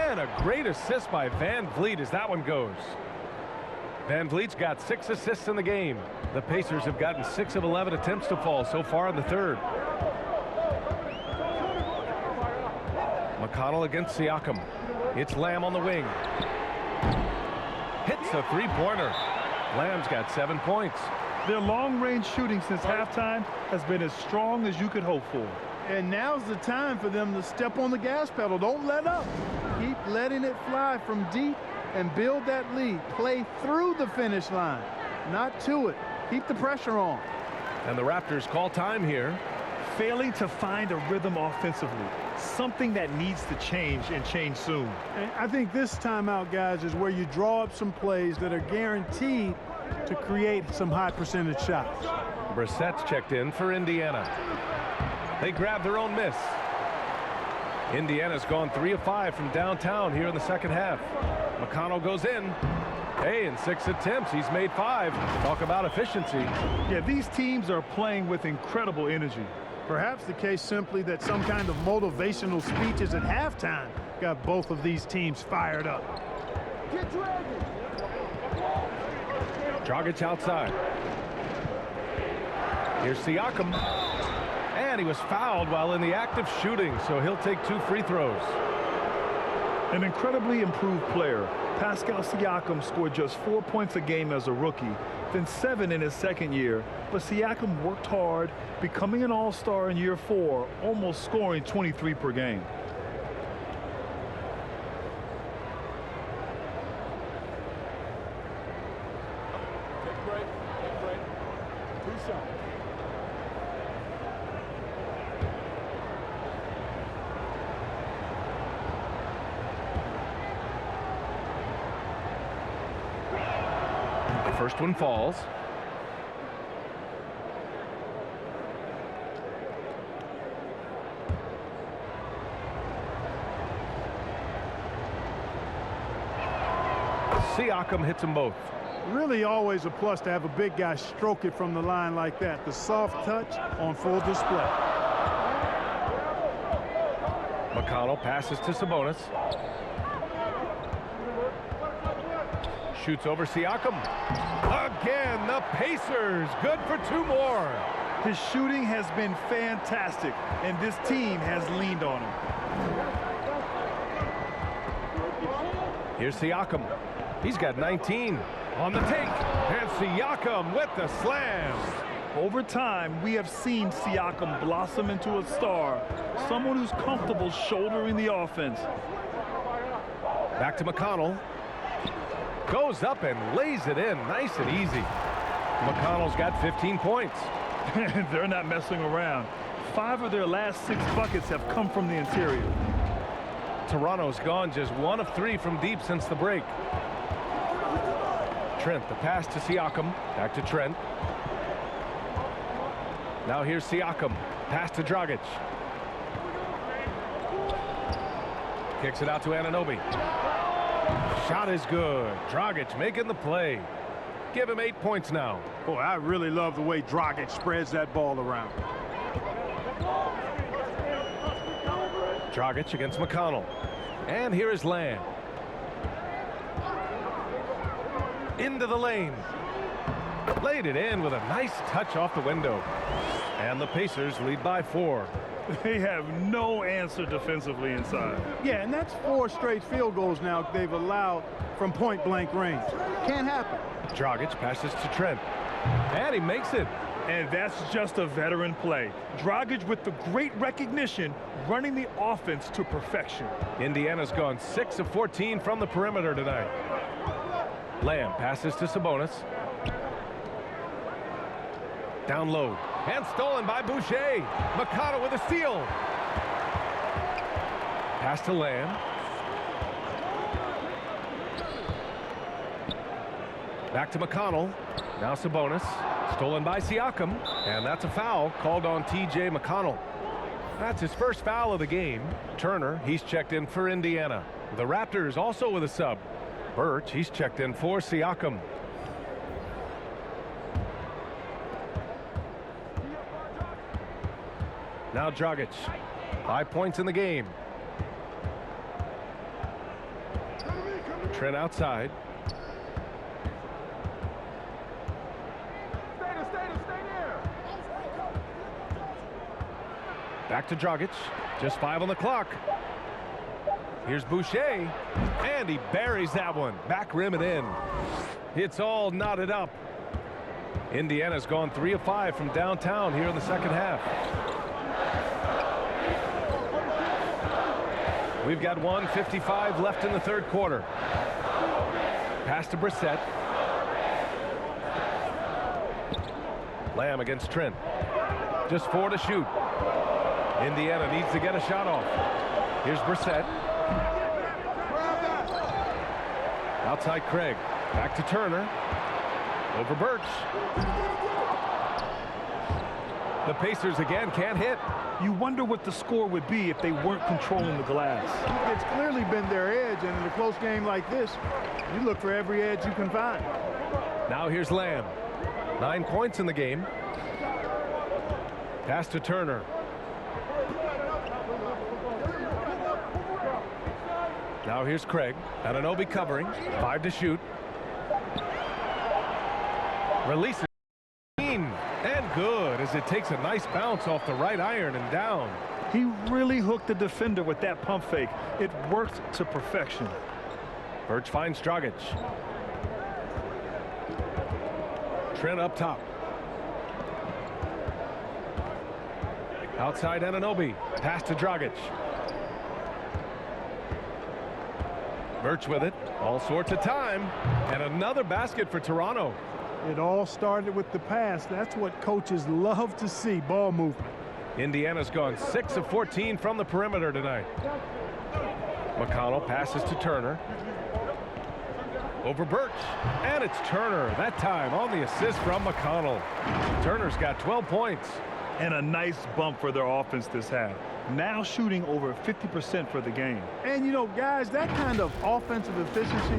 And a great assist by Van Vliet as that one goes. Van Vliet's got 6 assists in the game. The Pacers have gotten 6 of 11 attempts to fall so far in the third. McConnell against Siakam. It's Lamb on the wing. Hits a three-pointer. Lamb's got 7 points. Their long-range shooting since halftime has been as strong as you could hope for. And now's the time for them to step on the gas pedal. Don't let up. Keep letting it fly from deep and build that lead. Play through the finish line, not to it. Keep the pressure on. And the Raptors call time here. Failing to find a rhythm offensively. Something that needs to change and change soon. And I think this timeout, guys, is where you draw up some plays that are guaranteed to create some high percentage shots. Brissett's checked in for Indiana. They grab their own miss. Indiana's gone 3 of 5 from downtown here in the second half. McConnell goes in. Hey, in 6 attempts, he's made 5. Talk about efficiency. Yeah, these teams are playing with incredible energy. Perhaps the case simply that some kind of motivational speeches at halftime got both of these teams fired up. Dragic outside. Here's Siakam. And he was fouled while in the act of shooting, so he'll take 2 free throws. An incredibly improved player, Pascal Siakam scored just 4 points a game as a rookie, then 7 in his second year. But Siakam worked hard, becoming an all-star in year 4, almost scoring 23 per game. Take a break. Take a break. 2 shots. First one falls. Siakam hits them both. Really always a plus to have a big guy stroke it from the line like that. The soft touch on full display. McConnell passes to Sabonis. Shoots over Siakam. Again, the Pacers. Good for 2 more. His shooting has been fantastic, and this team has leaned on him. Here's Siakam. He's got 19 on the take. And Siakam with the slam. Over time, we have seen Siakam blossom into a star, someone who's comfortable shouldering the offense. Back to McConnell. Goes up and lays it in nice and easy. McConnell's got 15 points. They're not messing around. 5 of their last 6 buckets have come from the interior. Toronto's gone just 1 of 3 from deep since the break. Trent, the pass to Siakam. Back to Trent. Now here's Siakam. Pass to Dragic. Kicks it out to Anunoby. Shot is good. Dragic making the play. Give him 8 points now. Boy, I really love the way Dragic spreads that ball around. Dragic against McConnell. And here is Lamb. Into the lane. Laid it in with a nice touch off the window. And the Pacers lead by 4. They have no answer defensively inside. Yeah, and that's 4 straight field goals now they've allowed from point-blank range. Can't happen. Dragic passes to Trent. And he makes it. And that's just a veteran play. Dragic with the great recognition, running the offense to perfection. Indiana's gone 6 of 14 from the perimeter tonight. Lamb passes to Sabonis. Down low. And stolen by Boucher. McConnell with a steal. Pass to Lamb. Back to McConnell. Now Sabonis. Stolen by Siakam. And that's a foul called on T.J. McConnell. That's his first foul of the game. Turner, he's checked in for Indiana. The Raptors also with a sub. Birch, he's checked in for Siakam. Now Dragic. 5 points in the game. Trent outside. Back to Dragic. Just 5 on the clock. Here's Boucher. And he buries that one. Back rim and in. It's all knotted up. Indiana's gone 3 of 5 from downtown here in the second half. We've got 1:55 left in the third quarter. Pass to Brissett. Lamb against Trent. Just 4 to shoot. Indiana needs to get a shot off. Here's Brissett. Outside Craig. Back to Turner. Over Birch. The Pacers again can't hit. You wonder what the score would be if they weren't controlling the glass. It's clearly been their edge, and in a close game like this, you look for every edge you can find. Now here's Lamb. 9 points in the game. Pass to Turner. Now here's Craig. Anunoby covering. 5 to shoot. Releases. And good as it takes a nice bounce off the right iron and down. He really hooked the defender with that pump fake. It worked to perfection. Birch finds Dragic. Trent up top. Outside Anunoby. Pass to Dragic. Birch with it. All sorts of time. And another basket for Toronto. It all started with the pass. That's what coaches love to see, ball movement. Indiana's gone 6 of 14 from the perimeter tonight. McConnell passes to Turner. Over Birch. And it's Turner, that time on the assist from McConnell. Turner's got 12 points. And a nice bump for their offense this half. Now shooting over 50% for the game. And, you know, guys, that kind of offensive efficiency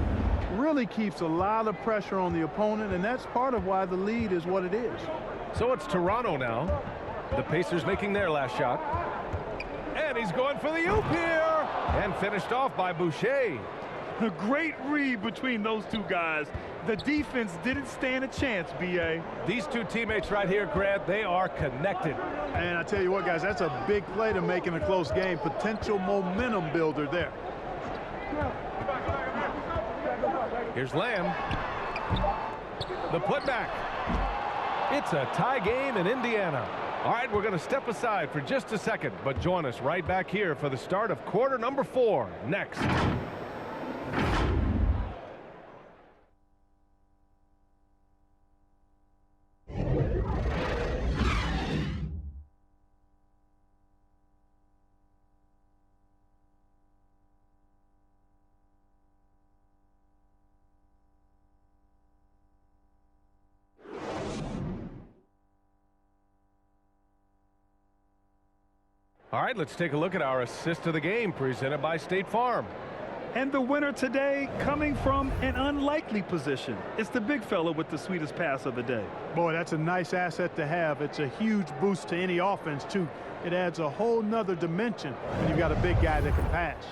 really keeps a lot of pressure on the opponent, and that's part of why the lead is what it is. So it's Toronto now. The Pacers making their last shot. And he's going for the oop here. And finished off by Boucher. A great read between those two guys. The defense didn't stand a chance, B.A. These two teammates right here, Grant, they are connected. And I tell you what, guys, that's a big play to make in a close game. Potential momentum builder there. Here's Lamb. The putback. It's a tie game in Indiana. All right, we're going to step aside for just a second, but join us right back here for the start of quarter number 4 next. All right, let's take a look at our assist of the game presented by State Farm. And the winner today coming from an unlikely position. It's the big fella with the sweetest pass of the day. Boy, that's a nice asset to have. It's a huge boost to any offense, too. It adds a whole nother dimension when you've got a big guy that can pass.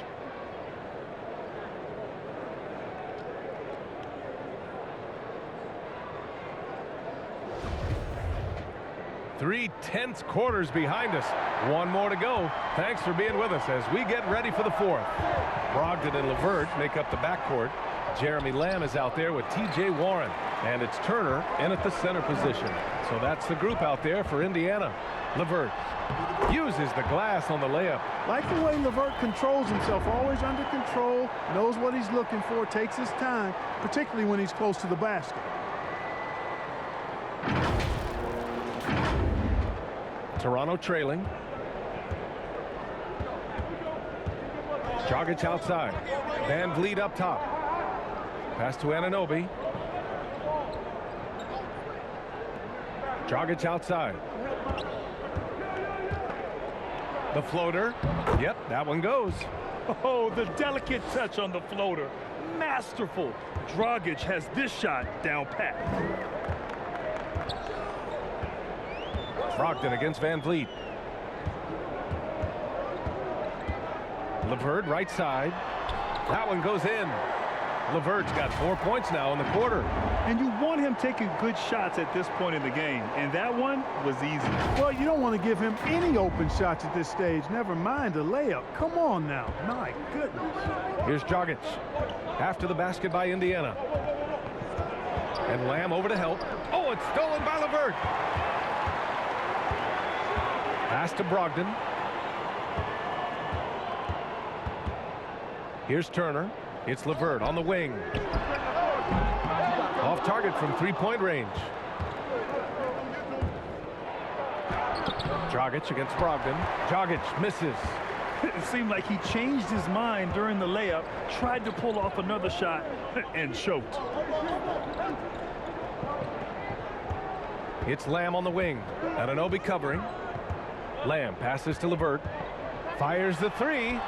Three tense quarters behind us. One more to go. Thanks for being with us as we get ready for the 4th. Brogdon and LeVert make up the backcourt. Jeremy Lamb is out there with T.J. Warren. And it's Turner in at the center position. So that's the group out there for Indiana. LeVert uses the glass on the layup. Like the way LeVert controls himself, always under control, knows what he's looking for, takes his time, particularly when he's close to the basket. Toronto trailing. Dragic outside. Van Vliet up top. Pass to Anunoby. Dragic outside. The floater. Yep, that one goes. Oh, the delicate touch on the floater. Masterful. Dragic has this shot down pat. Brogdon against Van Vliet. LeVert right side. That one goes in. LeVert's got 4 points now in the quarter. And you want him taking good shots at this point in the game. And that one was easy. Well, you don't want to give him any open shots at this stage. Never mind a layup. Come on now. My goodness. Here's Dragic. After the basket by Indiana. And Lamb over to help. Oh, it's stolen by LeVert. Pass to Brogdon. Here's Turner. It's LeVert on the wing. Off target from three-point range. Dragic against Brogdon. Dragic misses. It seemed like he changed his mind during the layup, tried to pull off another shot, and choked. It's Lamb on the wing. Anunoby covering. Lamb passes to Levert. Fires the three.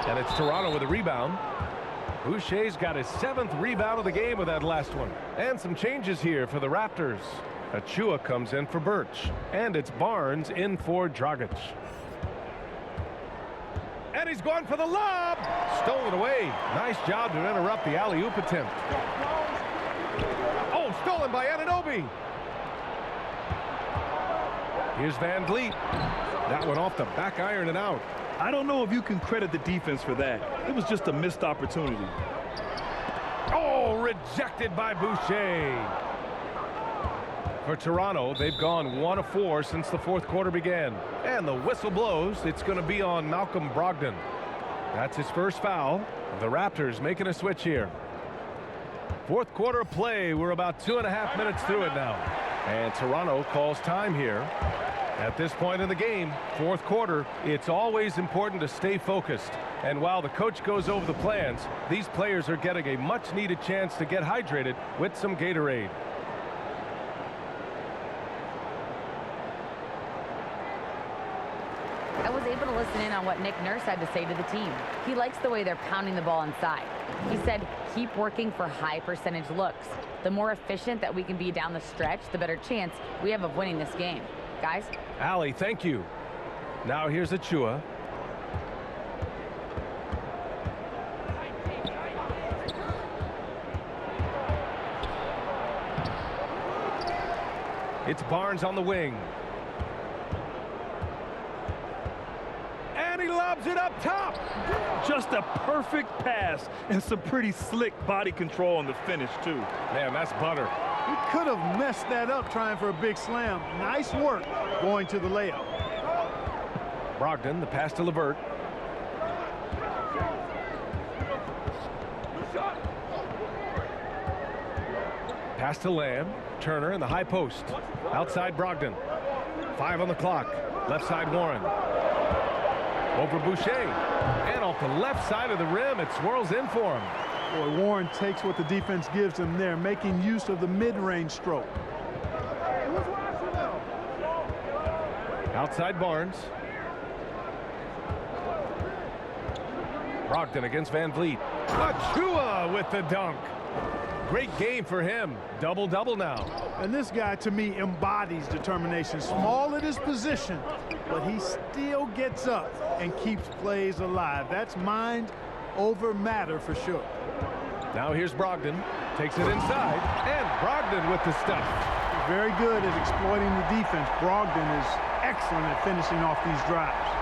And it's Toronto with a rebound. Boucher's got his 7th rebound of the game with that last one. And some changes here for the Raptors. Achua comes in for Birch. And it's Barnes in for Dragic. And he's going for the lob. Stolen away. Nice job to interrupt the alley-oop attempt. Oh, stolen by Anunoby. Here's Van Vliet. That one off the back iron and out. I don't know if you can credit the defense for that. It was just a missed opportunity. Oh, rejected by Boucher. For Toronto, they've gone 1 of 4 since the 4th quarter began. And the whistle blows. It's going to be on Malcolm Brogdon. That's his first foul. The Raptors making a switch here. 4th quarter play. We're about 2.5 minutes through it now. And Toronto calls time here. At this point in the game, 4th quarter, it's always important to stay focused. And while the coach goes over the plans, these players are getting a much-needed chance to get hydrated with some Gatorade. I was able to listen in on what Nick Nurse had to say to the team. He likes the way they're pounding the ball inside. He said, keep working for high percentage looks. The more efficient that we can be down the stretch, the better chance we have of winning this game. Guys? Allie, thank you. Now here's Achua. It's Barnes on the wing. And he lobs it up top. Just a perfect pass and some pretty slick body control on the finish, too. Man, that's butter. He could have messed that up trying for a big slam. Nice work going to the layup. Brogdon, the pass to Levert. Pass to Lamb. Turner in the high post. Outside Brogdon. 5 on the clock. Left side Warren. Over Boucher. And off the left side of the rim, it swirls in for him. Boy, Warren takes what the defense gives him there, making use of the mid-range stroke. Outside Barnes. Brogdon against Van Vliet. Achua with the dunk. Great game for him. Double-double now. And this guy, to me, embodies determination. Small at his position, but he still gets up and keeps plays alive. That's mind over matter for sure. Now here's Brogdon. Takes it inside. And Brogdon with the stuff. Very good at exploiting the defense. Brogdon is excellent at finishing off these drives.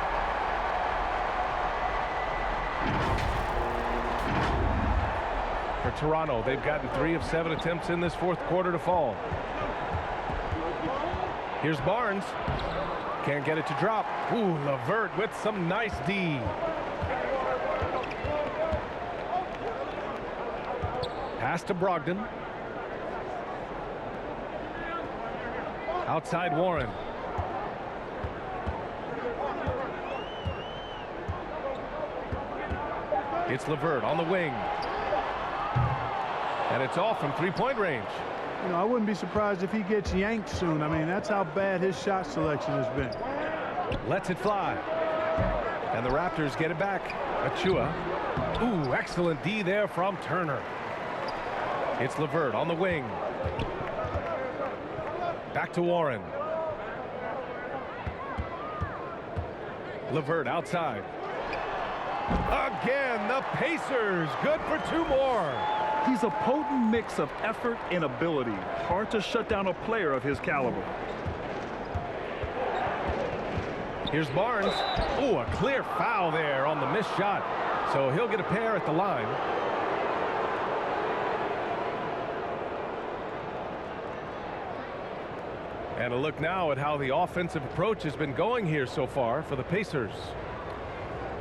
For Toronto, they've gotten 3 of 7 attempts in this 4th quarter to fall. Here's Barnes. Can't get it to drop. Ooh, Levert with some nice D. Pass to Brogdon. Outside Warren. It's Levert on the wing. And it's off from 3-point range. You know, I wouldn't be surprised if he gets yanked soon. I mean, that's how bad his shot selection has been. Lets it fly. And the Raptors get it back. Achua. Ooh, excellent D there from Turner. It's Levert on the wing. Back to Warren. Levert outside. Again, the Pacers. Good for 2 more. He's a potent mix of effort and ability. Hard to shut down a player of his caliber. Here's Barnes. Ooh, a clear foul there on the missed shot. So he'll get a pair at the line. And a look now at how the offensive approach has been going here so far for the Pacers.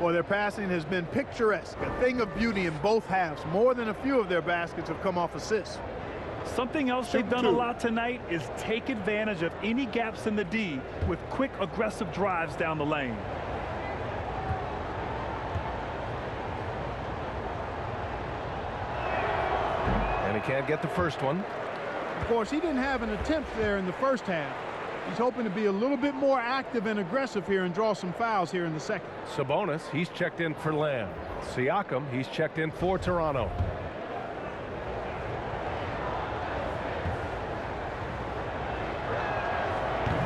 Well, their passing has been picturesque, a thing of beauty in both halves. More than a few of their baskets have come off assists. Something else they've done a lot tonight is take advantage of any gaps in the D with quick, aggressive drives down the lane. And he can't get the first one. Of course, he didn't have an attempt there in the first half. He's hoping to be a little bit more active and aggressive here and draw some fouls here in the second. Sabonis, he's checked in for Lamb. Siakam, he's checked in for Toronto.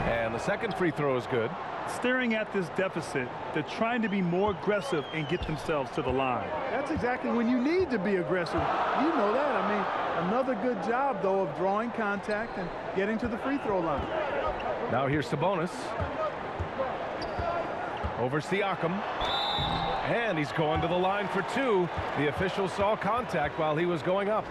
And the second free throw is good. Staring at this deficit, they're trying to be more aggressive and get themselves to the line. That's exactly when you need to be aggressive. You know that. I mean, another good job, though, of drawing contact and getting to the free throw line. Now here's Sabonis. Over Siakam. And he's going to the line for two. The official saw contact while he was going up.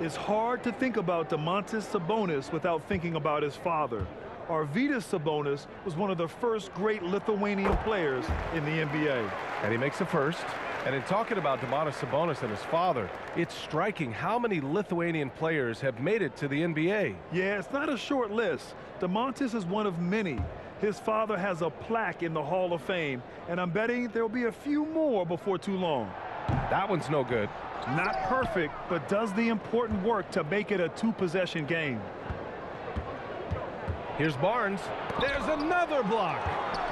It's hard to think about Domantas Sabonis without thinking about his father. Arvydas Sabonis was one of the first great Lithuanian players in the NBA. And he makes the first. And in talking about Domantas Sabonis and his father, it's striking how many Lithuanian players have made it to the NBA. Yeah, it's not a short list. Domantas is one of many. His father has a plaque in the Hall of Fame, and I'm betting there'll be a few more before too long. That one's no good. Not perfect, but does the important work to make it a two-possession game. Here's Barnes. There's another block.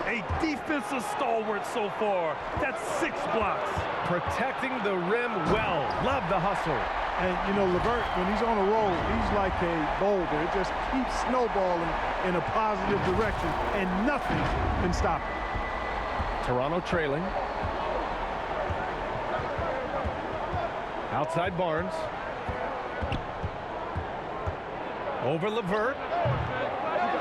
A defensive stalwart so far. That's 6 blocks. Protecting the rim well. Love the hustle. And, you know, LeVert, when he's on a roll, he's like a boulder. It just keeps snowballing in a positive direction, and nothing can stop it. Toronto trailing. Outside Barnes. Over LeVert.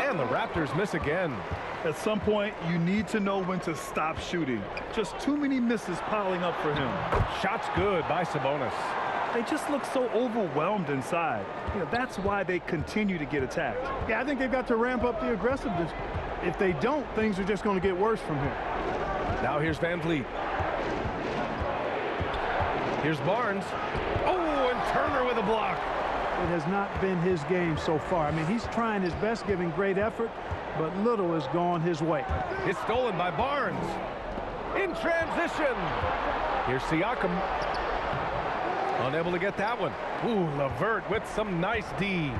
And the Raptors miss again. At some point, you need to know when to stop shooting. Just too many misses piling up for him. Shots good by Sabonis. They just look so overwhelmed inside. You know, that's why they continue to get attacked. Yeah, I think they've got to ramp up the aggressiveness. If they don't, things are just going to get worse from here. Now here's Van Vliet. Here's Barnes. Oh, and Turner with a block. It has not been his game so far. I mean, he's trying his best, giving great effort, but little has gone his way. It's stolen by Barnes. In transition. Here's Siakam. Unable to get that one. Ooh, LeVert with some nice D.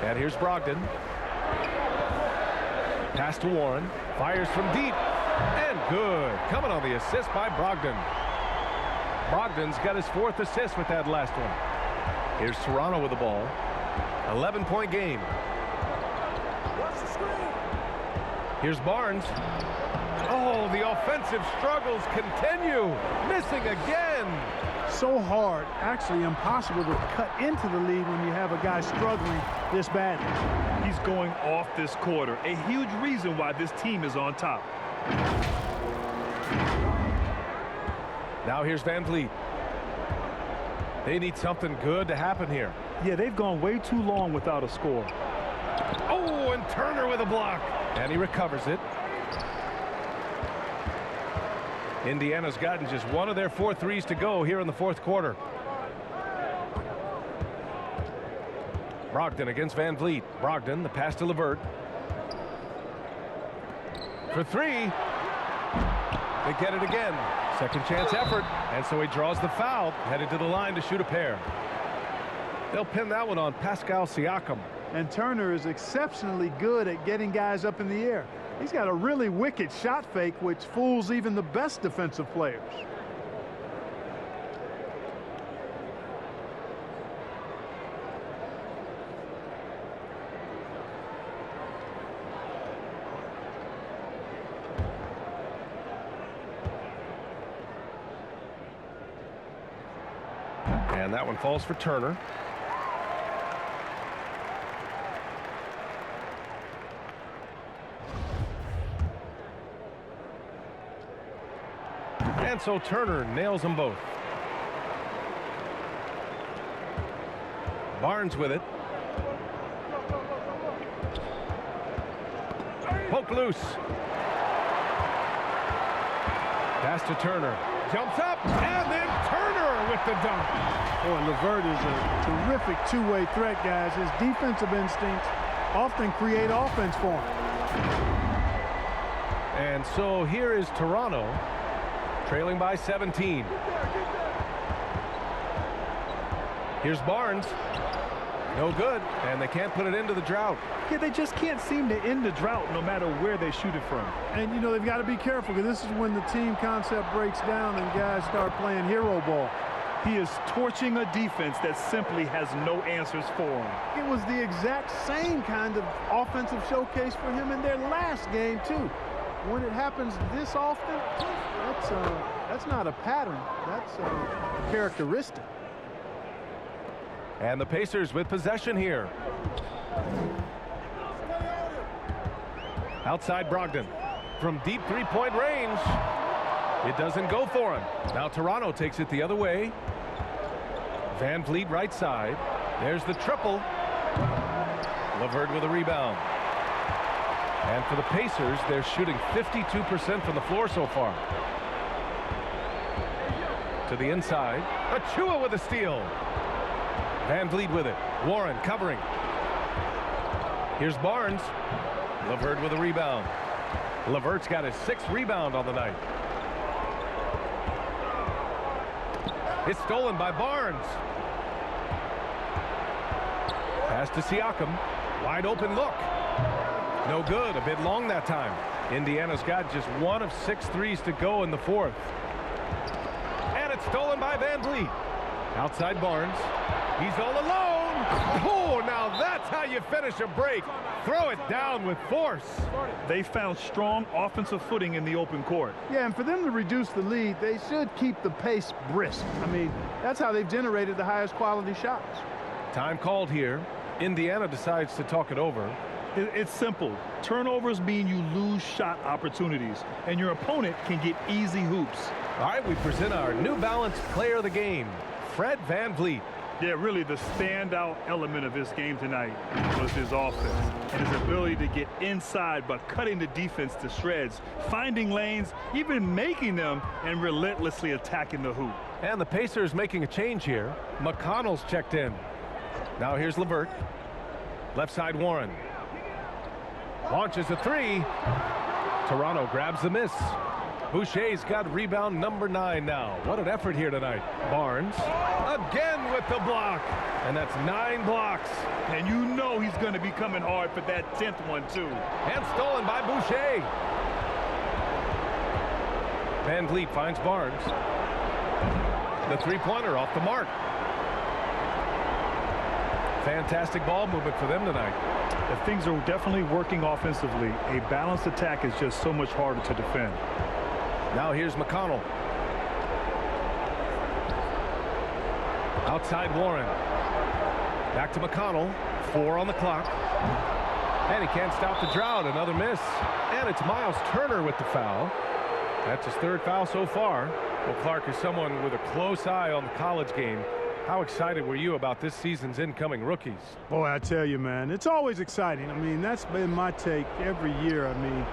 And here's Brogdon. Pass to Warren. Fires from deep. And good. Coming on the assist by Brogdon. Brogdon's got his 4th assist with that last one. Here's Toronto with the ball. 11-point game. Here's Barnes. Oh, the offensive struggles continue. Missing again. So hard, actually impossible to cut into the lead when you have a guy struggling this badly. He's going off this quarter. A huge reason why this team is on top. Now here's Van Vliet. They need something good to happen here. Yeah, they've gone way too long without a score. Oh, and Turner with a block. And he recovers it. Indiana's gotten just one of their 4 threes to go here in the 4th quarter. Brogdon against Van Vliet. Brogdon, the pass to LeVert. For 3. They get it again. Second chance effort. And so he draws the foul. Headed to the line to shoot a pair. They'll pin that one on Pascal Siakam. And Turner is exceptionally good at getting guys up in the air. He's got a really wicked shot fake, which fools even the best defensive players. And that one falls for Turner. And so Turner nails them both. Barnes with it. Poke loose. Pass to Turner. Jumps up, and then Turner with the dunk. Boy, LeVert is a terrific two-way threat, guys. His defensive instincts often create offense for him. And so here is Toronto, trailing by 17. Here's Barnes. No good, and they can't put it into the drought. Yeah, they just can't seem to end the drought no matter where they shoot it from. And, you know, they've got to be careful because this is when the team concept breaks down and guys start playing hero ball. He is torching a defense that simply has no answers for him. It was the exact same kind of offensive showcase for him in their last game, too. When it happens this often, that's not a pattern. That's a characteristic. And the Pacers with possession here. Outside Brogdon. From deep three-point range. It doesn't go for him. Now Toronto takes it the other way. Van Vliet right side. There's the triple. LeVert with a rebound. And for the Pacers, they're shooting 52% from the floor so far. To the inside. Achua with a steal. Van Vliet with it. Warren covering. Here's Barnes. LeVert with a rebound. LeVert's got his 6th rebound on the night. It's stolen by Barnes. Pass to Siakam. Wide open look. No good. A bit long that time. Indiana's got just 1 of 6 threes to go in the 4th. And it's stolen by Van Vliet. Outside Barnes. He's all alone. Oh, now that's how you finish a break. Throw it down with force. They found strong offensive footing in the open court. Yeah, and for them to reduce the lead, they should keep the pace brisk. I mean, that's how they've generated the highest quality shots. Time called here. Indiana decides to talk it over. It's simple. Turnovers mean you lose shot opportunities, and your opponent can get easy hoops. All right, we present our New Balance player of the game, Fred Van Vliet. Yeah, really the standout element of this game tonight was his offense and his ability to get inside by cutting the defense to shreds, finding lanes, even making them, and relentlessly attacking the hoop. And the Pacers making a change here. McConnell's checked in. Now here's LeVert. Left side Warren. Launches a 3. Toronto grabs the miss. Boucher's got rebound number 9 now. What an effort here tonight. Barnes again with the block. And that's 9 blocks. And you know he's going to be coming hard for that 10th one, too. And stolen by Boucher. Van Vliet finds Barnes. The three-pointer off the mark. Fantastic ball movement for them tonight. Things are definitely working offensively. A balanced attack is just so much harder to defend. Now here's McConnell. Outside Warren. Back to McConnell. 4 on the clock. And he can't stop the drought. Another miss. And it's Miles Turner with the foul. That's his 3rd foul so far. Well, Clark, is someone with a close eye on the college game. How excited were you about this season's incoming rookies? Boy, I tell you, man, it's always exciting. I mean, that's been my take every year. I mean,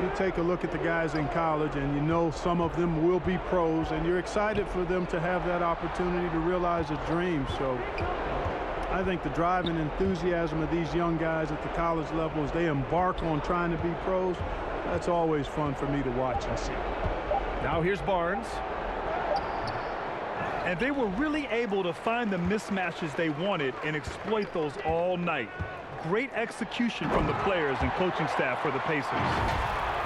you take a look at the guys in college and you know some of them will be pros, and you're excited for them to have that opportunity to realize a dream. So I think the drive and enthusiasm of these young guys at the college level as they embark on trying to be pros, that's always fun for me to watch and see. Now here's Barnes. And they were really able to find the mismatches they wanted and exploit those all night. Great execution from the players and coaching staff for the Pacers.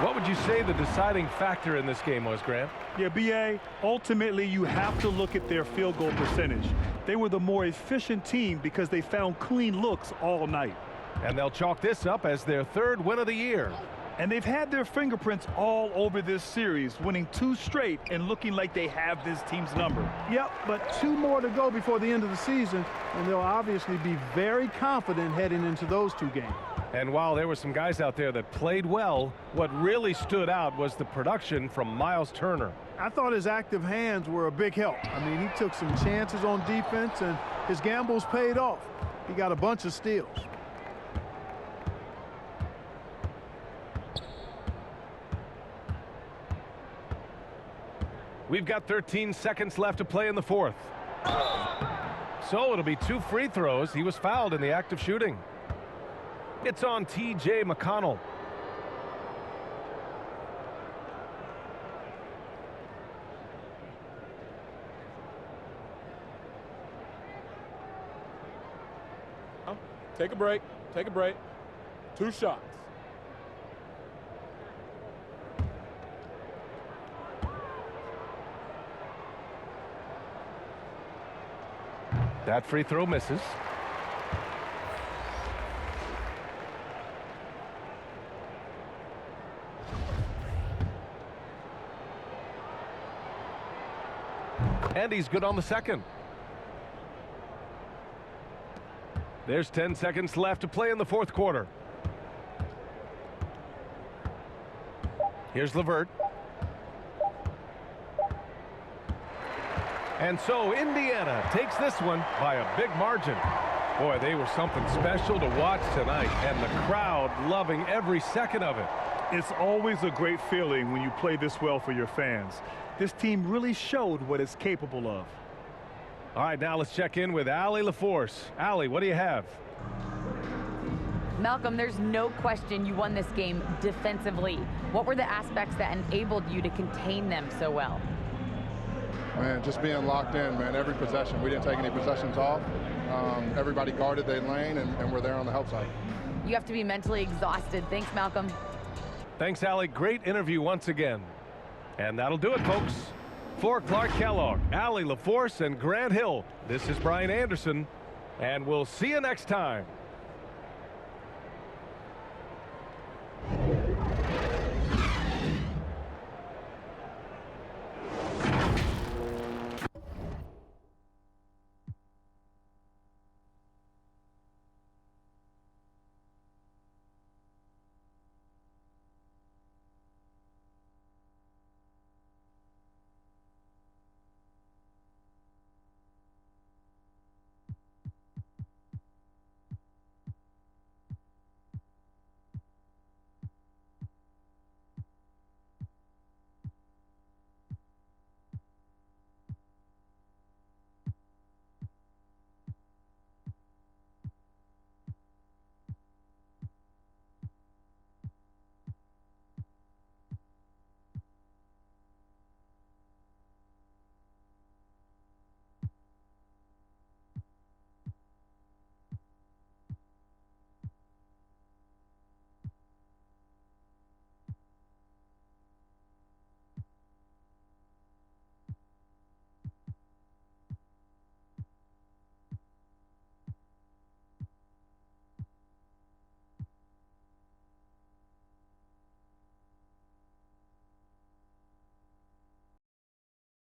What would you say the deciding factor in this game was, Grant? Yeah, B.A., ultimately you have to look at their field goal percentage. They were the more efficient team because they found clean looks all night. And they'll chalk this up as their 3rd win of the year. And they've had their fingerprints all over this series, winning 2 straight and looking like they have this team's number. Yep, but 2 more to go before the end of the season, and they'll obviously be very confident heading into those 2 games. And while there were some guys out there that played well, what really stood out was the production from Miles Turner. I thought his active hands were a big help. I mean, he took some chances on defense, and his gambles paid off. He got a bunch of steals. We've got 13 seconds left to play in the 4th. So it'll be 2 free throws. He was fouled in the act of shooting. It's on T.J. McConnell. Take a break. Take a break. 2 shots. That free throw misses. And he's good on the second. There's 10 seconds left to play in the fourth quarter. Here's LeVert. And so Indiana takes this one by a big margin. Boy, they were something special to watch tonight, and the crowd loving every second of it. It's always a great feeling when you play this well for your fans. This team really showed what it's capable of. All right, now let's check in with Allie LaForce. Allie, what do you have? Malcolm, there's no question you won this game defensively. What were the aspects that enabled you to contain them so well? Man, just being locked in, man, every possession. We didn't take any possessions off. Everybody guarded their lane, and we're there on the help side. You have to be mentally exhausted. Thanks, Malcolm. Thanks, Allie. Great interview once again. And that'll do it, folks. For Clark Kellogg, Allie LaForce, and Grant Hill, this is Brian Anderson, and we'll see you next time.